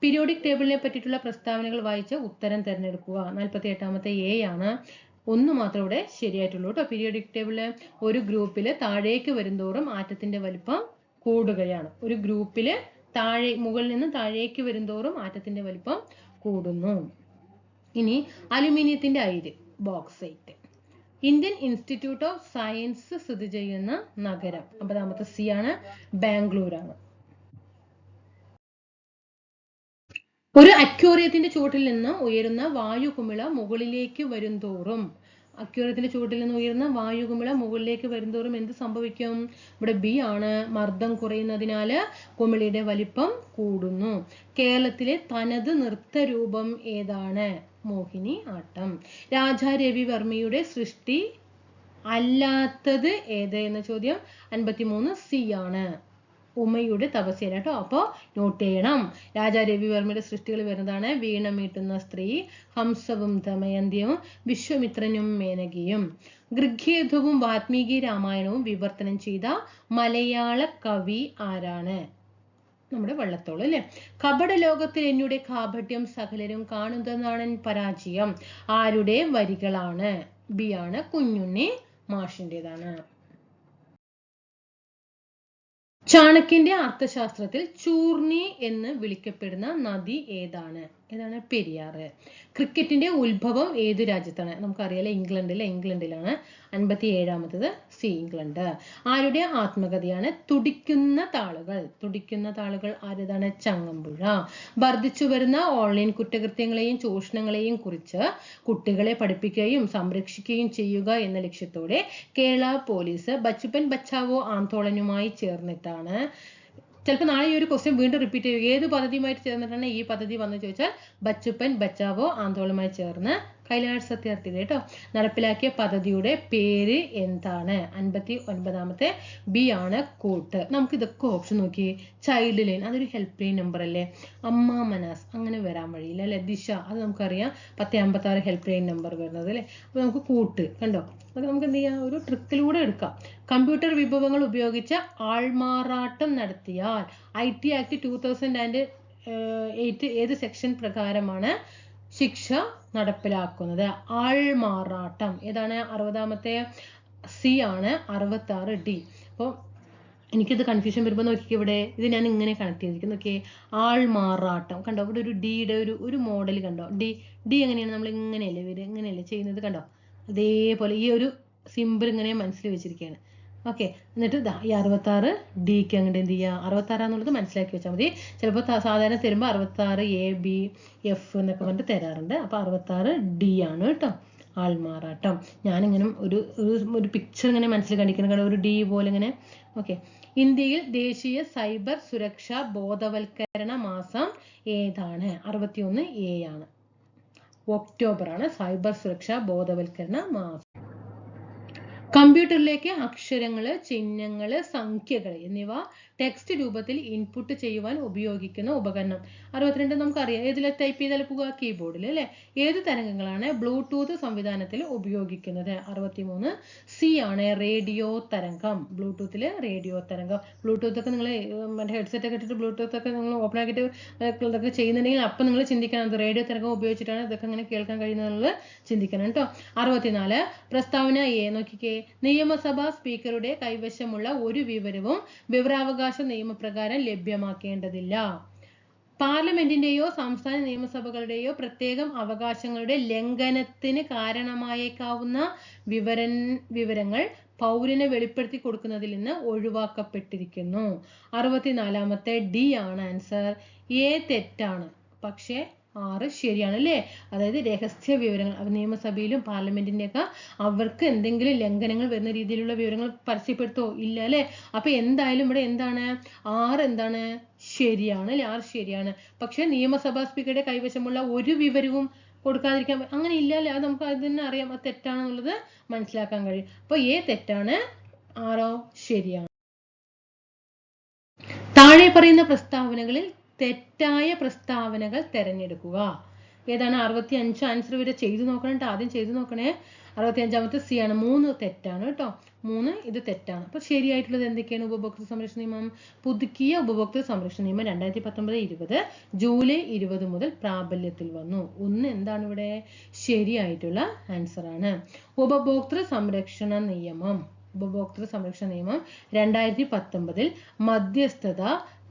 പീരിയോഡിക് ടേബിളിനെ പറ്റിയിട്ടുള്ള പ്രസ്താവനകൾ വായിച്ച് ഉത്തരം തിരഞ്ഞെടുക്കുക. 48ാമത്തെ എ ആണ്. ഒന്ന് മാത്രം ഇവിടെ ശരിയായിട്ടുള്ളൂ കേട്ടോ. പീരിയോഡിക് ടേബിളില് ഒരു ഗ്രൂപ്പില് താഴേക്ക് വരുന്തോറും ആറ്റത്തിന്റെ വലിപ്പം കൂടുകയാണ്. ഒരു ഗ്രൂപ്പില് മുകളിൽ നിന്ന് താഴേക്ക് വരുന്തോറും ആറ്റത്തിന്റെ വലിപ്പം കൂടുന്നു. ഇനി അലുമിനിയത്തിന്റെ അയിര്, bauxite. Indian Institute of Science സ്ഥിതി ചെയ്യുന്ന നഗരം. 50ാമത്തെ സി ആണ്, ബാംഗ്ലൂർ ആണ്. ഒരു അക്വേറിയത്തിന്റെ ചുവട്ടിൽ നിന്ന് ഉയരുന്ന വായുകുമിള മുകളിലേക്ക് വരുന്തോറും എന്ത് സംഭവിക്കും? ഇവിടെ ബി ആണ്, മർദ്ദം കുറയുന്നതിനാല് കുമിളയുടെ വലിപ്പം കൂടുന്നു. കേരളത്തിലെ തനത് നൃത്തരൂപം ഏതാണ്? മോഹിനി ആട്ടം. രാജാ രവിവർമ്മയുടെ സൃഷ്ടി അല്ലാത്തത് ഏത് എന്ന ചോദ്യം. 53 സി ആണ്, ഉമയുടെ തപസ്യ കേട്ടോ. അപ്പോ നോട്ട് ചെയ്യണം. രാജാ രവിവർമ്മയുടെ സൃഷ്ടികൾ വരുന്നതാണ് വീണ മീട്ടുന്ന സ്ത്രീ, ഹംസവും ദമയന്തിയും, വിശ്വമിത്രനും മേനകയും. ഋഗ്വേദവും വാൽമീകി രാമായണവും വിവർത്തനം ചെയ്ത മലയാള കവി ആരാണ്? നമ്മുടെ വള്ളത്തോൾ അല്ലെ. കപട ലോകത്തിൽ എന്നുടെ കാപട്യം സകലരും കാണുന്നതാണ് പരാജയം ആരുടെ വരികളാണ്? ബി ആണ്, കുഞ്ഞുണ്ണി മാഷിന്റേതാണ്. ചാണക്യന്റെ അർത്ഥശാസ്ത്രത്തിൽ ചൂർണി എന്ന് വിളിക്കപ്പെടുന്ന നദി ഏതാണ്? പെരിയാറ്. ക്രിക്കറ്റിന്റെ ഉത്ഭവം ഏതു രാജ്യത്താണ്? നമുക്കറിയാലോ, ഇംഗ്ലണ്ടിലാണ്. 57ാമത്തത് സി, ഇംഗ്ലണ്ട്. ആരുടെ ആത്മകഥയാണ് തുടിക്കുന്ന താളുകൾ? ആരുതാണ്? ചങ്ങമ്പുഴ. വർദ്ധിച്ചു വരുന്ന ഓൺലൈൻ കുറ്റകൃത്യങ്ങളെയും ചൂഷണങ്ങളെയും കുറിച്ച് കുട്ടികളെ പഠിപ്പിക്കുകയും സംരക്ഷിക്കുകയും ചെയ്യുക എന്ന ലക്ഷ്യത്തോടെ കേരള പോലീസ് ബച്ചുപ്പൻ ബച്ചാവോ ആന്തോളനുമായി ചേർന്നിട്ടാണ്. ചിലപ്പോൾ നാളെ ഈ ഒരു ക്വസ്റ്റ്യൻ വീണ്ടും റിപ്പീറ്റ് ചെയ്യും. ഏത് പദ്ധതിയുമായിട്ട് ചേർന്നിട്ടാണ് ഈ പദ്ധതി വന്നു ചോദിച്ചാൽ ബച്ചുപ്പൻ ബച്ചാവോ ആന്തോളനുമായി ചേർന്ന് കൈലാഷ് സത്യാർത്ഥിയുടെ കേട്ടോ. നടപ്പിലാക്കിയ പദ്ധതിയുടെ പേര് എന്താണ്? 59ാമത്തെ ബി ആണ് കൂട്ട്. നമുക്ക് ഇതൊക്കെ ഓപ്ഷൻ നോക്കി. ചൈൽഡ് ലൈൻ അതൊരു ഹെൽപ്പ് ലൈൻ നമ്പർ അല്ലേ. അമ്മ മനാസ് അങ്ങനെ വരാൻ വഴിയില്ല അല്ലെ. ദിശ അത് നമുക്കറിയാം 1056 ഹെൽപ്പ് ലൈൻ നമ്പർ വരുന്നത് അല്ലേ. അപ്പൊ നമുക്ക് കൂട്ട് കണ്ടോ. അതൊക്കെ നമുക്ക് എന്ത് ചെയ്യാം, ഒരു ട്രിക്കിലൂടെ എടുക്കാം. കമ്പ്യൂട്ടർ വിഭവങ്ങൾ ഉപയോഗിച്ച് ആൾമാറാട്ടം നടത്തിയാൽ IT ആക്ട് 2008 ഏത് സെക്ഷൻ പ്രകാരമാണ് ശിക്ഷ നടപ്പിലാക്കുന്നത്? ആൾമാറാട്ടം ഏതാണ്? 60ാമത്തെ സി ആണ്. 66D. അപ്പോൾ എനിക്കിത് കൺഫ്യൂഷൻ വരുമ്പോൾ നോക്കിക്കേ, ഇവിടെ ഇത് ഞാൻ ഇങ്ങനെ കണക്ട് ചെയ്തിരിക്കുന്നു. നോക്കിയേ, ആൾമാറാട്ടം കണ്ടോ. ഇവിടെ ഒരു ഡിയുടെ ഒരു മോഡൽ കണ്ടോ. ഡി എങ്ങനെയാണ് നമ്മൾ ഇങ്ങനെയല്ലേ വരിക, ഇങ്ങനെയല്ലേ ചെയ്യുന്നത് കണ്ടോ. അതേപോലെ ഈ ഒരു സിമ്പിൾ ഇങ്ങനെ മനസ്സിൽ വെച്ചിരിക്കുകയാണ്. ഓക്കെ, എന്നിട്ട് ഈ 66Dക്ക് അങ്ങോട്ട് എന്ത് ചെയ്യുക, 66 എന്നുള്ളത് മനസ്സിലാക്കി വെച്ചാൽ മതി. ചിലപ്പോൾ സാധാരണ തരുമ്പോൾ 66A, B, F എന്നൊക്കെ പറഞ്ഞിട്ട് തരാറുണ്ട്. അപ്പോൾ 66D ആണ് കേട്ടോ ആൾമാറാട്ടം. ഞാനിങ്ങനെ ഒരു പിക്ചർ ഇങ്ങനെ മനസ്സിൽ കണ്ടിരിക്കണം, ഒരു ഡി പോലെ ഇങ്ങനെ. ഓക്കെ, ഇന്ത്യയിൽ ദേശീയ സൈബർ സുരക്ഷാ ബോധവൽക്കരണ മാസം ഏതാണ്? 61A ആണ്. ഒക്ടോബർ ആണ് സൈബർ സുരക്ഷാ ബോധവൽക്കരണ മാസം. കമ്പ്യൂട്ടറിലേക്ക് അക്ഷരങ്ങള്, ചിഹ്നങ്ങള്, സംഖ്യകൾ എന്നിവ ടെക്സ്റ്റ് രൂപത്തിൽ ഇൻപുട്ട് ചെയ്യുവാൻ ഉപയോഗിക്കുന്ന ഉപകരണം. 62 നമുക്കറിയാം. ഏതിലെ ടൈപ്പ് ചെയ്താൽ പോകുക? കീബോർഡിൽ അല്ലെ. ഏത് തരംഗങ്ങളാണ് ബ്ലൂടൂത്ത് സംവിധാനത്തിൽ ഉപയോഗിക്കുന്നത്? 63C ആണ്. റേഡിയോ തരംഗം. ബ്ലൂടൂത്തില് റേഡിയോ തരംഗം. ബ്ലൂടൂത്ത് ഒക്കെ നിങ്ങൾ ഹെഡ്സെറ്റ് ഒക്കെ ഇട്ടിട്ട് ബ്ലൂടൂത്ത് ഒക്കെ നിങ്ങൾ ഓപ്പൺ ആക്കിയിട്ട് ഇതൊക്കെ ചെയ്യുന്നുണ്ടെങ്കിൽ അപ്പം നിങ്ങൾ ചിന്തിക്കണം റേഡിയോ തരംഗം ഉപയോഗിച്ചിട്ടാണ് ഇതൊക്കെ ഇങ്ങനെ കേൾക്കാൻ കഴിയുന്നത് ചിന്തിക്കണം കേട്ടോ. 64 പ്രസ്താവന എ നോക്കിക്കേ. നിയമസഭാ സ്പീക്കറുടെ കൈവശമുള്ള ഒരു വിവരവും വിവരാവകാശ നിയമപ്രകാരം ലഭ്യമാക്കേണ്ടതില്ല. പാർലമെന്റിന്റെയോ സംസ്ഥാന നിയമസഭകളുടെയോ പ്രത്യേകം അവകാശങ്ങളുടെ ലംഘനത്തിന് കാരണമായേക്കാവുന്ന വിവരങ്ങൾ പൗരന് വെളിപ്പെടുത്തി കൊടുക്കുന്നതിൽ നിന്ന് ഒഴിവാക്കപ്പെട്ടിരിക്കുന്നു. 64ാമത്തെ ഡി ആണ് ആൻസർ. എ തെറ്റാണ്, പക്ഷേ 6 ശരിയാണ് അല്ലേ. അതായത് രഹസ്യ വിവരങ്ങൾ നിയമസഭയിലും പാർലമെന്റിന്റെ ഒക്കെ അവർക്ക് എന്തെങ്കിലും ലംഘനങ്ങൾ വരുന്ന രീതിയിലുള്ള വിവരങ്ങൾ പരസ്യപ്പെടുത്തോ ഇല്ല അല്ലെ. അപ്പൊ എന്തായാലും ഇവിടെ എന്താണ് 6 എന്താണ് ശരിയാണ് അല്ലെ. 6 ശരിയാണ്. പക്ഷെ നിയമസഭാ സ്പീക്കറുടെ കൈവശമുള്ള ഒരു വിവരവും കൊടുക്കാതിരിക്കാൻ അങ്ങനെ ഇല്ല അല്ലെ. അത് നമുക്ക് അത് തന്നെ അറിയാം, അത് തെറ്റാണെന്നുള്ളത് മനസ്സിലാക്കാൻ കഴിയും. അപ്പൊ എ തെറ്റാണ്, 6 ശരിയാണ്. താഴെ പറയുന്ന പ്രസ്താവനകളിൽ തെറ്റായ പ്രസ്താവനകൾ തിരഞ്ഞെടുക്കുക. ഏതാണ്? 65 ആൻസർ വരെ ചെയ്തു നോക്കണം. ആദ്യം ചെയ്തു നോക്കണേ. 65ാമത്തെ സി ആണ്. 3 തെറ്റാണ് കേട്ടോ. 3 ഇത് തെറ്റാണ്. അപ്പൊ ശരിയായിട്ടുള്ളത് എന്തൊക്കെയാണ്? ഉപഭോക്തൃ സംരക്ഷണ നിയമം, പുതുക്കിയ ഉപഭോക്തൃ സംരക്ഷണ നിയമം 2019-20 ജൂലൈ 20 മുതൽ പ്രാബല്യത്തിൽ വന്നു. 1 എന്താണ് ഇവിടെ ശരിയായിട്ടുള്ള ആൻസർ ആണ്. ഉപഭോക്തൃ സംരക്ഷണ നിയമം 2019 മധ്യസ്ഥത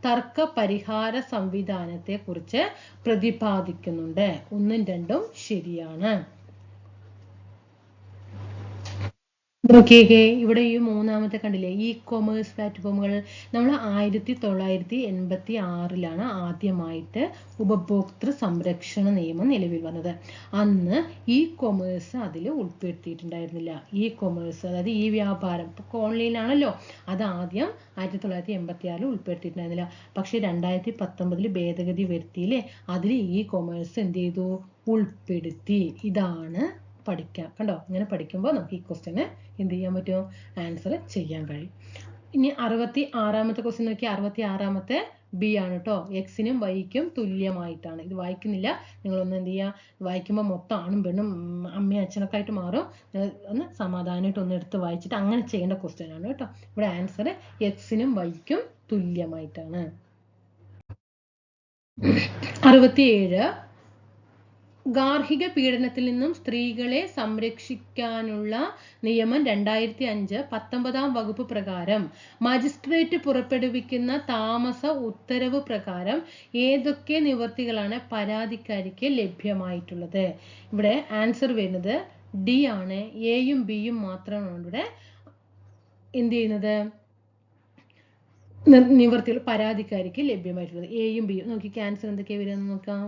തർക്ക പരിഹാര സംവിധാനത്തെ കുറിച്ച് പ്രതിപാദിക്കുന്നുണ്ട്. 1ഉം 2ഉം ശരിയാണ്. നോക്കിയേ, ഇവിടെ ഈ 3ാമത്തെ കണ്ടില്ലേ, ഇ കൊമേഴ്സ് പ്ലാറ്റ്ഫോമുകൾ. നമ്മൾ 1986 ആദ്യമായിട്ട് ഉപഭോക്തൃ സംരക്ഷണ നിയമം നിലവിൽ വന്നത്. അന്ന് ഇ കൊമേഴ്സ് അതിൽ ഉൾപ്പെടുത്തിയിട്ടുണ്ടായിരുന്നില്ല. ഇ കൊമേഴ്സ് അതായത് ഈ വ്യാപാരം ഇപ്പൊ ഓൺലൈനാണല്ലോ, അത് ആദ്യം 1986 ഉൾപ്പെടുത്തിയിട്ടുണ്ടായിരുന്നില്ല. പക്ഷെ 2019 ഭേദഗതി വരുത്തിയില്ലേ, അതിൽ ഇ കൊമേഴ്സ് എന്ത് ചെയ്തു? ഉൾപ്പെടുത്തി. ഇതാണ് പഠിക്കാം കണ്ടോ. ഇങ്ങനെ പഠിക്കുമ്പോൾ നമുക്ക് ഈ ക്വസ്റ്റ്യന് എന്ത് ചെയ്യാൻ പറ്റും? ആൻസർ ചെയ്യാൻ കഴിയും. ഇനി 66ാമത്തെ ക്വസ്റ്റ്യൻ നോക്കി. 66ാമത്തെ ബി ആണ് കേട്ടോ. എക്സിനും വൈക്കും തുല്യമായിട്ടാണ്. ഇത് വായിക്കുന്നില്ല, നിങ്ങളൊന്ന് എന്ത് ചെയ്യുക, വായിക്കുമ്പോൾ മൊത്തം ആണും പെണ്ണും അമ്മയും അച്ഛനൊക്കെ ആയിട്ട് മാറും. ഒന്ന് സമാധാനമായിട്ട് ഒന്ന് എടുത്ത് വായിച്ചിട്ട് അങ്ങനെ ചെയ്യേണ്ട ക്വസ്റ്റ്യൻ ആണ് കേട്ടോ. ഇവിടെ ആൻസർ എക്സിനും വൈക്കും തുല്യമായിട്ടാണ്. 67 ഗാർഹിക പീഡനത്തിൽ നിന്നും സ്ത്രീകളെ സംരക്ഷിക്കാനുള്ള നിയമം 2005 19ാം വകുപ്പ് പ്രകാരം മജിസ്ട്രേറ്റ് പുറപ്പെടുവിക്കുന്ന താമസ ഉത്തരവ് പ്രകാരം ഏതൊക്കെ നിവർത്തികളാണ് പരാതിക്കാരിക്ക് ലഭ്യമായിട്ടുള്ളത്? ഇവിടെ ആൻസർ വരുന്നത് ഡി ആണ്. എയും ബിയും മാത്രമാണ് ഇവിടെ എന്ത് ചെയ്യുന്നത്? നിവർത്തിയുള്ള പരാതിക്കാരിക്ക് ലഭ്യമായിട്ടുള്ളത്. എയും ബിയും നോക്കി ക്യാൻസർ എന്തൊക്കെയാണ് വരികയെന്ന് നോക്കാം.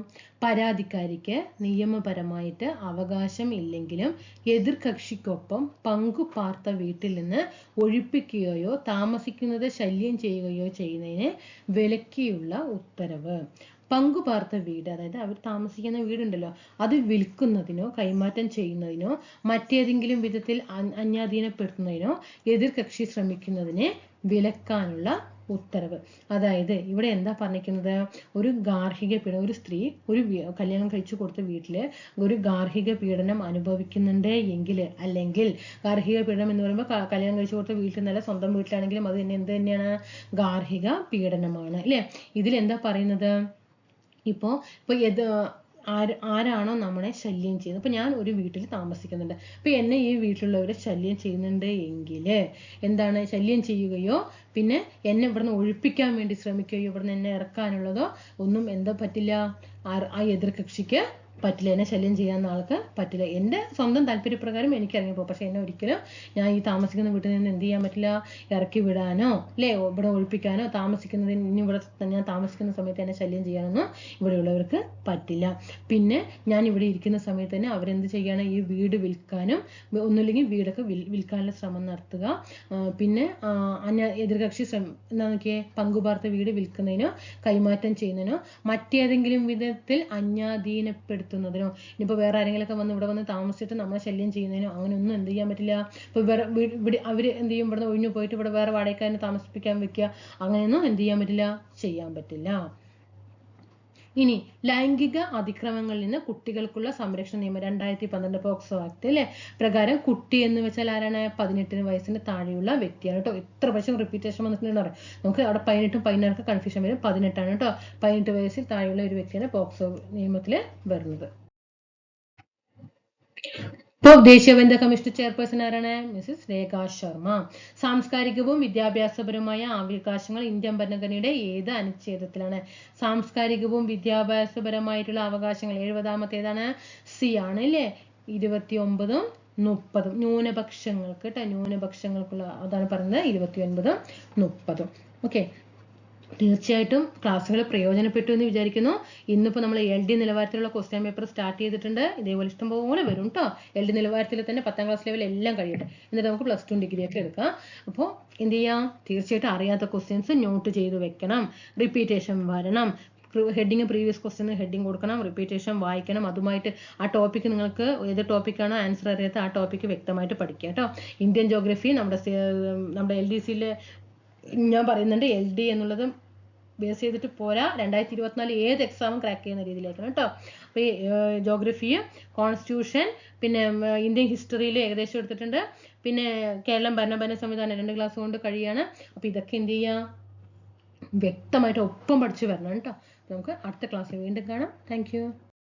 പരാതിക്കാരിക്ക് നിയമപരമായിട്ട് അവകാശം ഇല്ലെങ്കിലും എതിർകക്ഷിക്കൊപ്പം പങ്കുപാർത്ത വീട്ടിൽ നിന്ന് ഒഴിപ്പിക്കുകയോ താമസിക്കുന്നത് ശല്യം ചെയ്യുകയോ ചെയ്യുന്നതിന് വിലക്കിയുള്ള ഉത്തരവ്. പങ്കുപാർത്ത വീട്, അതായത് അവർ താമസിക്കുന്ന വീടുണ്ടല്ലോ, അത് വിൽക്കുന്നതിനോ കൈമാറ്റം ചെയ്യുന്നതിനോ മറ്റേതെങ്കിലും വിധത്തിൽ അന്യാധീനപ്പെടുത്തുന്നതിനോ എതിർകക്ഷി ശ്രമിക്കുന്നതിനെ വിലക്കാനുള്ള ഉത്തരവ്. അതായത് ഇവിടെ എന്താ പറഞ്ഞിരിക്കുന്നത്, ഒരു ഗാർഹിക പീഡനം, ഒരു സ്ത്രീ ഒരു കല്യാണം കഴിച്ചു കൊടുത്ത വീട്ടില് ഒരു ഗാർഹിക പീഡനം അനുഭവിക്കുന്നുണ്ട് എങ്കിൽ, അല്ലെങ്കിൽ ഗാർഹിക പീഡനം എന്ന് പറയുമ്പോൾ കല്യാണം കഴിച്ചു കൊടുത്ത വീട്ടിൽ നിന്നല്ല സ്വന്തം വീട്ടിലാണെങ്കിലും അത് തന്നെ എന്ത് തന്നെയാണ്, ഗാർഹിക പീഡനമാണ് അല്ലെ. ഇതിൽ എന്താ പറയുന്നത്, ഇപ്പോ ആരാണോ നമ്മളെ ശല്യം ചെയ്യുന്നത്, ഇപ്പൊ ഞാൻ ഒരു വീട്ടിൽ താമസിക്കുന്നുണ്ട്, അപ്പൊ എന്നെ ഈ വീട്ടിലുള്ളവരെ ശല്യം ചെയ്യുന്നുണ്ട് എങ്കിൽ എന്താണ്, ശല്യം ചെയ്യുകയോ പിന്നെ എന്നെ ഇവിടുന്ന് ഒഴിപ്പിക്കാൻ വേണ്ടി ശ്രമിക്കുകയോ ഇവിടുന്ന് എന്നെ ഇറക്കാനുള്ളതോ ഒന്നും എന്താ പറ്റില്ല, ആ എതിർകക്ഷിക്ക് പറ്റില്ല. എന്നെ ശല്യം ചെയ്യാവുന്ന ആൾക്ക് പറ്റില്ല. എൻ്റെ സ്വന്തം താല്പര്യപ്രകാരം എനിക്ക് ഇറങ്ങിപ്പോകും. പക്ഷെ എന്നെ ഒരിക്കലും ഞാൻ ഈ താമസിക്കുന്ന വീട്ടിൽ നിന്ന് എന്ത് ചെയ്യാൻ പറ്റില്ല, ഇറക്കി വിടാനോ അല്ലേ ഇവിടെ ഒഴിപ്പിക്കാനോ താമസിക്കുന്നതിന് ഇനി ഇവിടെ ഞാൻ താമസിക്കുന്ന സമയത്ത് എന്നെ ശല്യം ചെയ്യാനൊന്നും ഇവിടെയുള്ളവർക്ക് പറ്റില്ല. പിന്നെ ഞാൻ ഇവിടെ ഇരിക്കുന്ന സമയത്ത് തന്നെ അവരെന്ത് ചെയ്യാണ്, ഈ വീട് വിൽക്കാനും ഒന്നുമില്ലെങ്കിൽ വീടൊക്കെ വിൽക്കാനുള്ള ശ്രമം നടത്തുക. പിന്നെ എതിർകക്ഷി എന്താ നോക്കിയേ, പങ്കുപാർത്ത വീട് വിൽക്കുന്നതിനോ കൈമാറ്റം ചെയ്യുന്നതിനോ മറ്റേതെങ്കിലും വിധത്തിൽ അന്യാധീനപ്പെടുത്തുന്നതിനോ, ഇനിയിപ്പോൾ വേറെ ആരെങ്കിലുമൊക്കെ വന്ന് ഇവിടെ വന്ന് താമസിച്ചിട്ട് നമ്മളെ ശല്യം ചെയ്യുന്നതിനോ അങ്ങനെയൊന്നും എന്ത് ചെയ്യാൻ പറ്റില്ല. ഇപ്പൊ ഇവിടെ അവര് എന്ത് ചെയ്യും, ഇവിടെ ഒഴിഞ്ഞു പോയിട്ട് ഇവിടെ വേറെ വാടകക്കാരനെ താമസിപ്പിക്കാൻ വെക്കുക, അങ്ങനെയൊന്നും എന്ത് ചെയ്യാൻ പറ്റില്ല, ചെയ്യാൻ പറ്റില്ല. ഇനി ലൈംഗിക അതിക്രമങ്ങളിൽ നിന്ന് കുട്ടികൾക്കുള്ള സംരക്ഷണ നിയമം 2012 പോക്സോ ആക്ട് അല്ലെ പ്രകാരം കുട്ടി എന്ന് വെച്ചാൽ ആരാണ്, 18 വയസ്സിന് താഴെയുള്ള വ്യക്തിയാണ് കേട്ടോ. എത്ര പ്രാവശ്യം റിപ്പീറ്റേഷൻ വന്നിട്ടുണ്ടെന്ന് പറയാം. നമുക്ക് അവിടെ 18 16 കൺഫ്യൂഷൻ വരും. 18 ആണ് കേട്ടോ. 18 വയസ്സിൽ താഴെയുള്ള ഒരു വ്യക്തിയാണ് പോക്സോ നിയമത്തിൽ വരുന്നത്. ഇപ്പോൾ ദേശീയ വനിതാ കമ്മീഷൻ ചെയർപേഴ്സൺ ആരാണ്, മിസസ് രേഖ ശർമ്മ. സാംസ്കാരികവും വിദ്യാഭ്യാസപരമായ അവകാശങ്ങൾ ഇന്ത്യൻ ഭരണഘടനയുടെ ഏത് അനുച്ഛേദത്തിലാണ്, സാംസ്കാരികവും വിദ്യാഭ്യാസപരമായിട്ടുള്ള അവകാശങ്ങൾ 70-ാമത്തേതാണ്, സി ആണ് അല്ലേ. 29ഉം 30ഉം ന്യൂനപക്ഷങ്ങൾക്ക് കേട്ടോ, ന്യൂനപക്ഷങ്ങൾക്കുള്ള അതാണ് പറയുന്നത് 29ഉം 30ഉം. ഓക്കെ, തീർച്ചയായിട്ടും ക്ലാസ്സുകൾ പ്രയോജനപ്പെട്ടു എന്ന് വിചാരിക്കുന്നു. ഇന്നിപ്പോൾ നമ്മൾ LD നിലവാരത്തിലുള്ള ക്വസ്റ്റ്യൻ പേപ്പർ സ്റ്റാർട്ട് ചെയ്തിട്ടുണ്ട്. ഇതേപോലെ ഇഷ്ടംപോലെ വരും കേട്ടോ. LD നിലവാരത്തിൽ തന്നെ 10ാം ക്ലാസ് ലെവൽ എല്ലാം കഴിയട്ടെ, എന്നിട്ട് നമുക്ക് +2 ഡിഗ്രി ഒക്കെ എടുക്കാം. അപ്പോൾ എന്ത് ചെയ്യാം, തീർച്ചയായിട്ടും അറിയാത്ത ക്വസ്റ്റ്യൻസ് നോട്ട് ചെയ്ത് വെക്കണം, റിപ്പീറ്റേഷൻ വരണം. ഹെഡിങ് പ്രീവിയസ് ക്വസ്റ്റ്യൻ ഹെഡിങ് കൊടുക്കണം, റിപ്പീറ്റേഷൻ വായിക്കണം. അതുമായിട്ട് ആ ടോപ്പിക്ക് നിങ്ങൾക്ക് ഏത് ടോപ്പിക്കാണോ ആൻസർ അറിയാത്ത ആ ടോപ്പിക്ക് വ്യക്തമായിട്ട് പഠിക്കുക കേട്ടോ. ഇന്ത്യൻ ജോഗ്രഫി നമ്മുടെ LDCയിൽ ഞാൻ പറയുന്നുണ്ട്, LD എന്നുള്ളത് ബേസ് ചെയ്തിട്ട് പോരാ, 2024 ഏത് എക്സാമും ക്രാക്ക് ചെയ്യുന്ന രീതിയിലേക്കാണ് കേട്ടോ. അപ്പോൾ ഈ ജോഗ്രഫി, കോൺസ്റ്റിറ്റ്യൂഷൻ, പിന്നെ ഇന്ത്യൻ ഹിസ്റ്ററിയിൽ ഏകദേശം എടുത്തിട്ടുണ്ട്, പിന്നെ കേരളം ഭരണ സംവിധാനം 2 ക്ലാസ് കൊണ്ട് കഴിയാണ്. അപ്പോൾ ഇതൊക്കെ എന്ത് ചെയ്യാം, വ്യക്തമായിട്ട് ഒപ്പം പഠിച്ചു വരണം കേട്ടോ. നമുക്ക് അടുത്ത ക്ലാസ്സിൽ വീണ്ടും കാണാം. Thank you.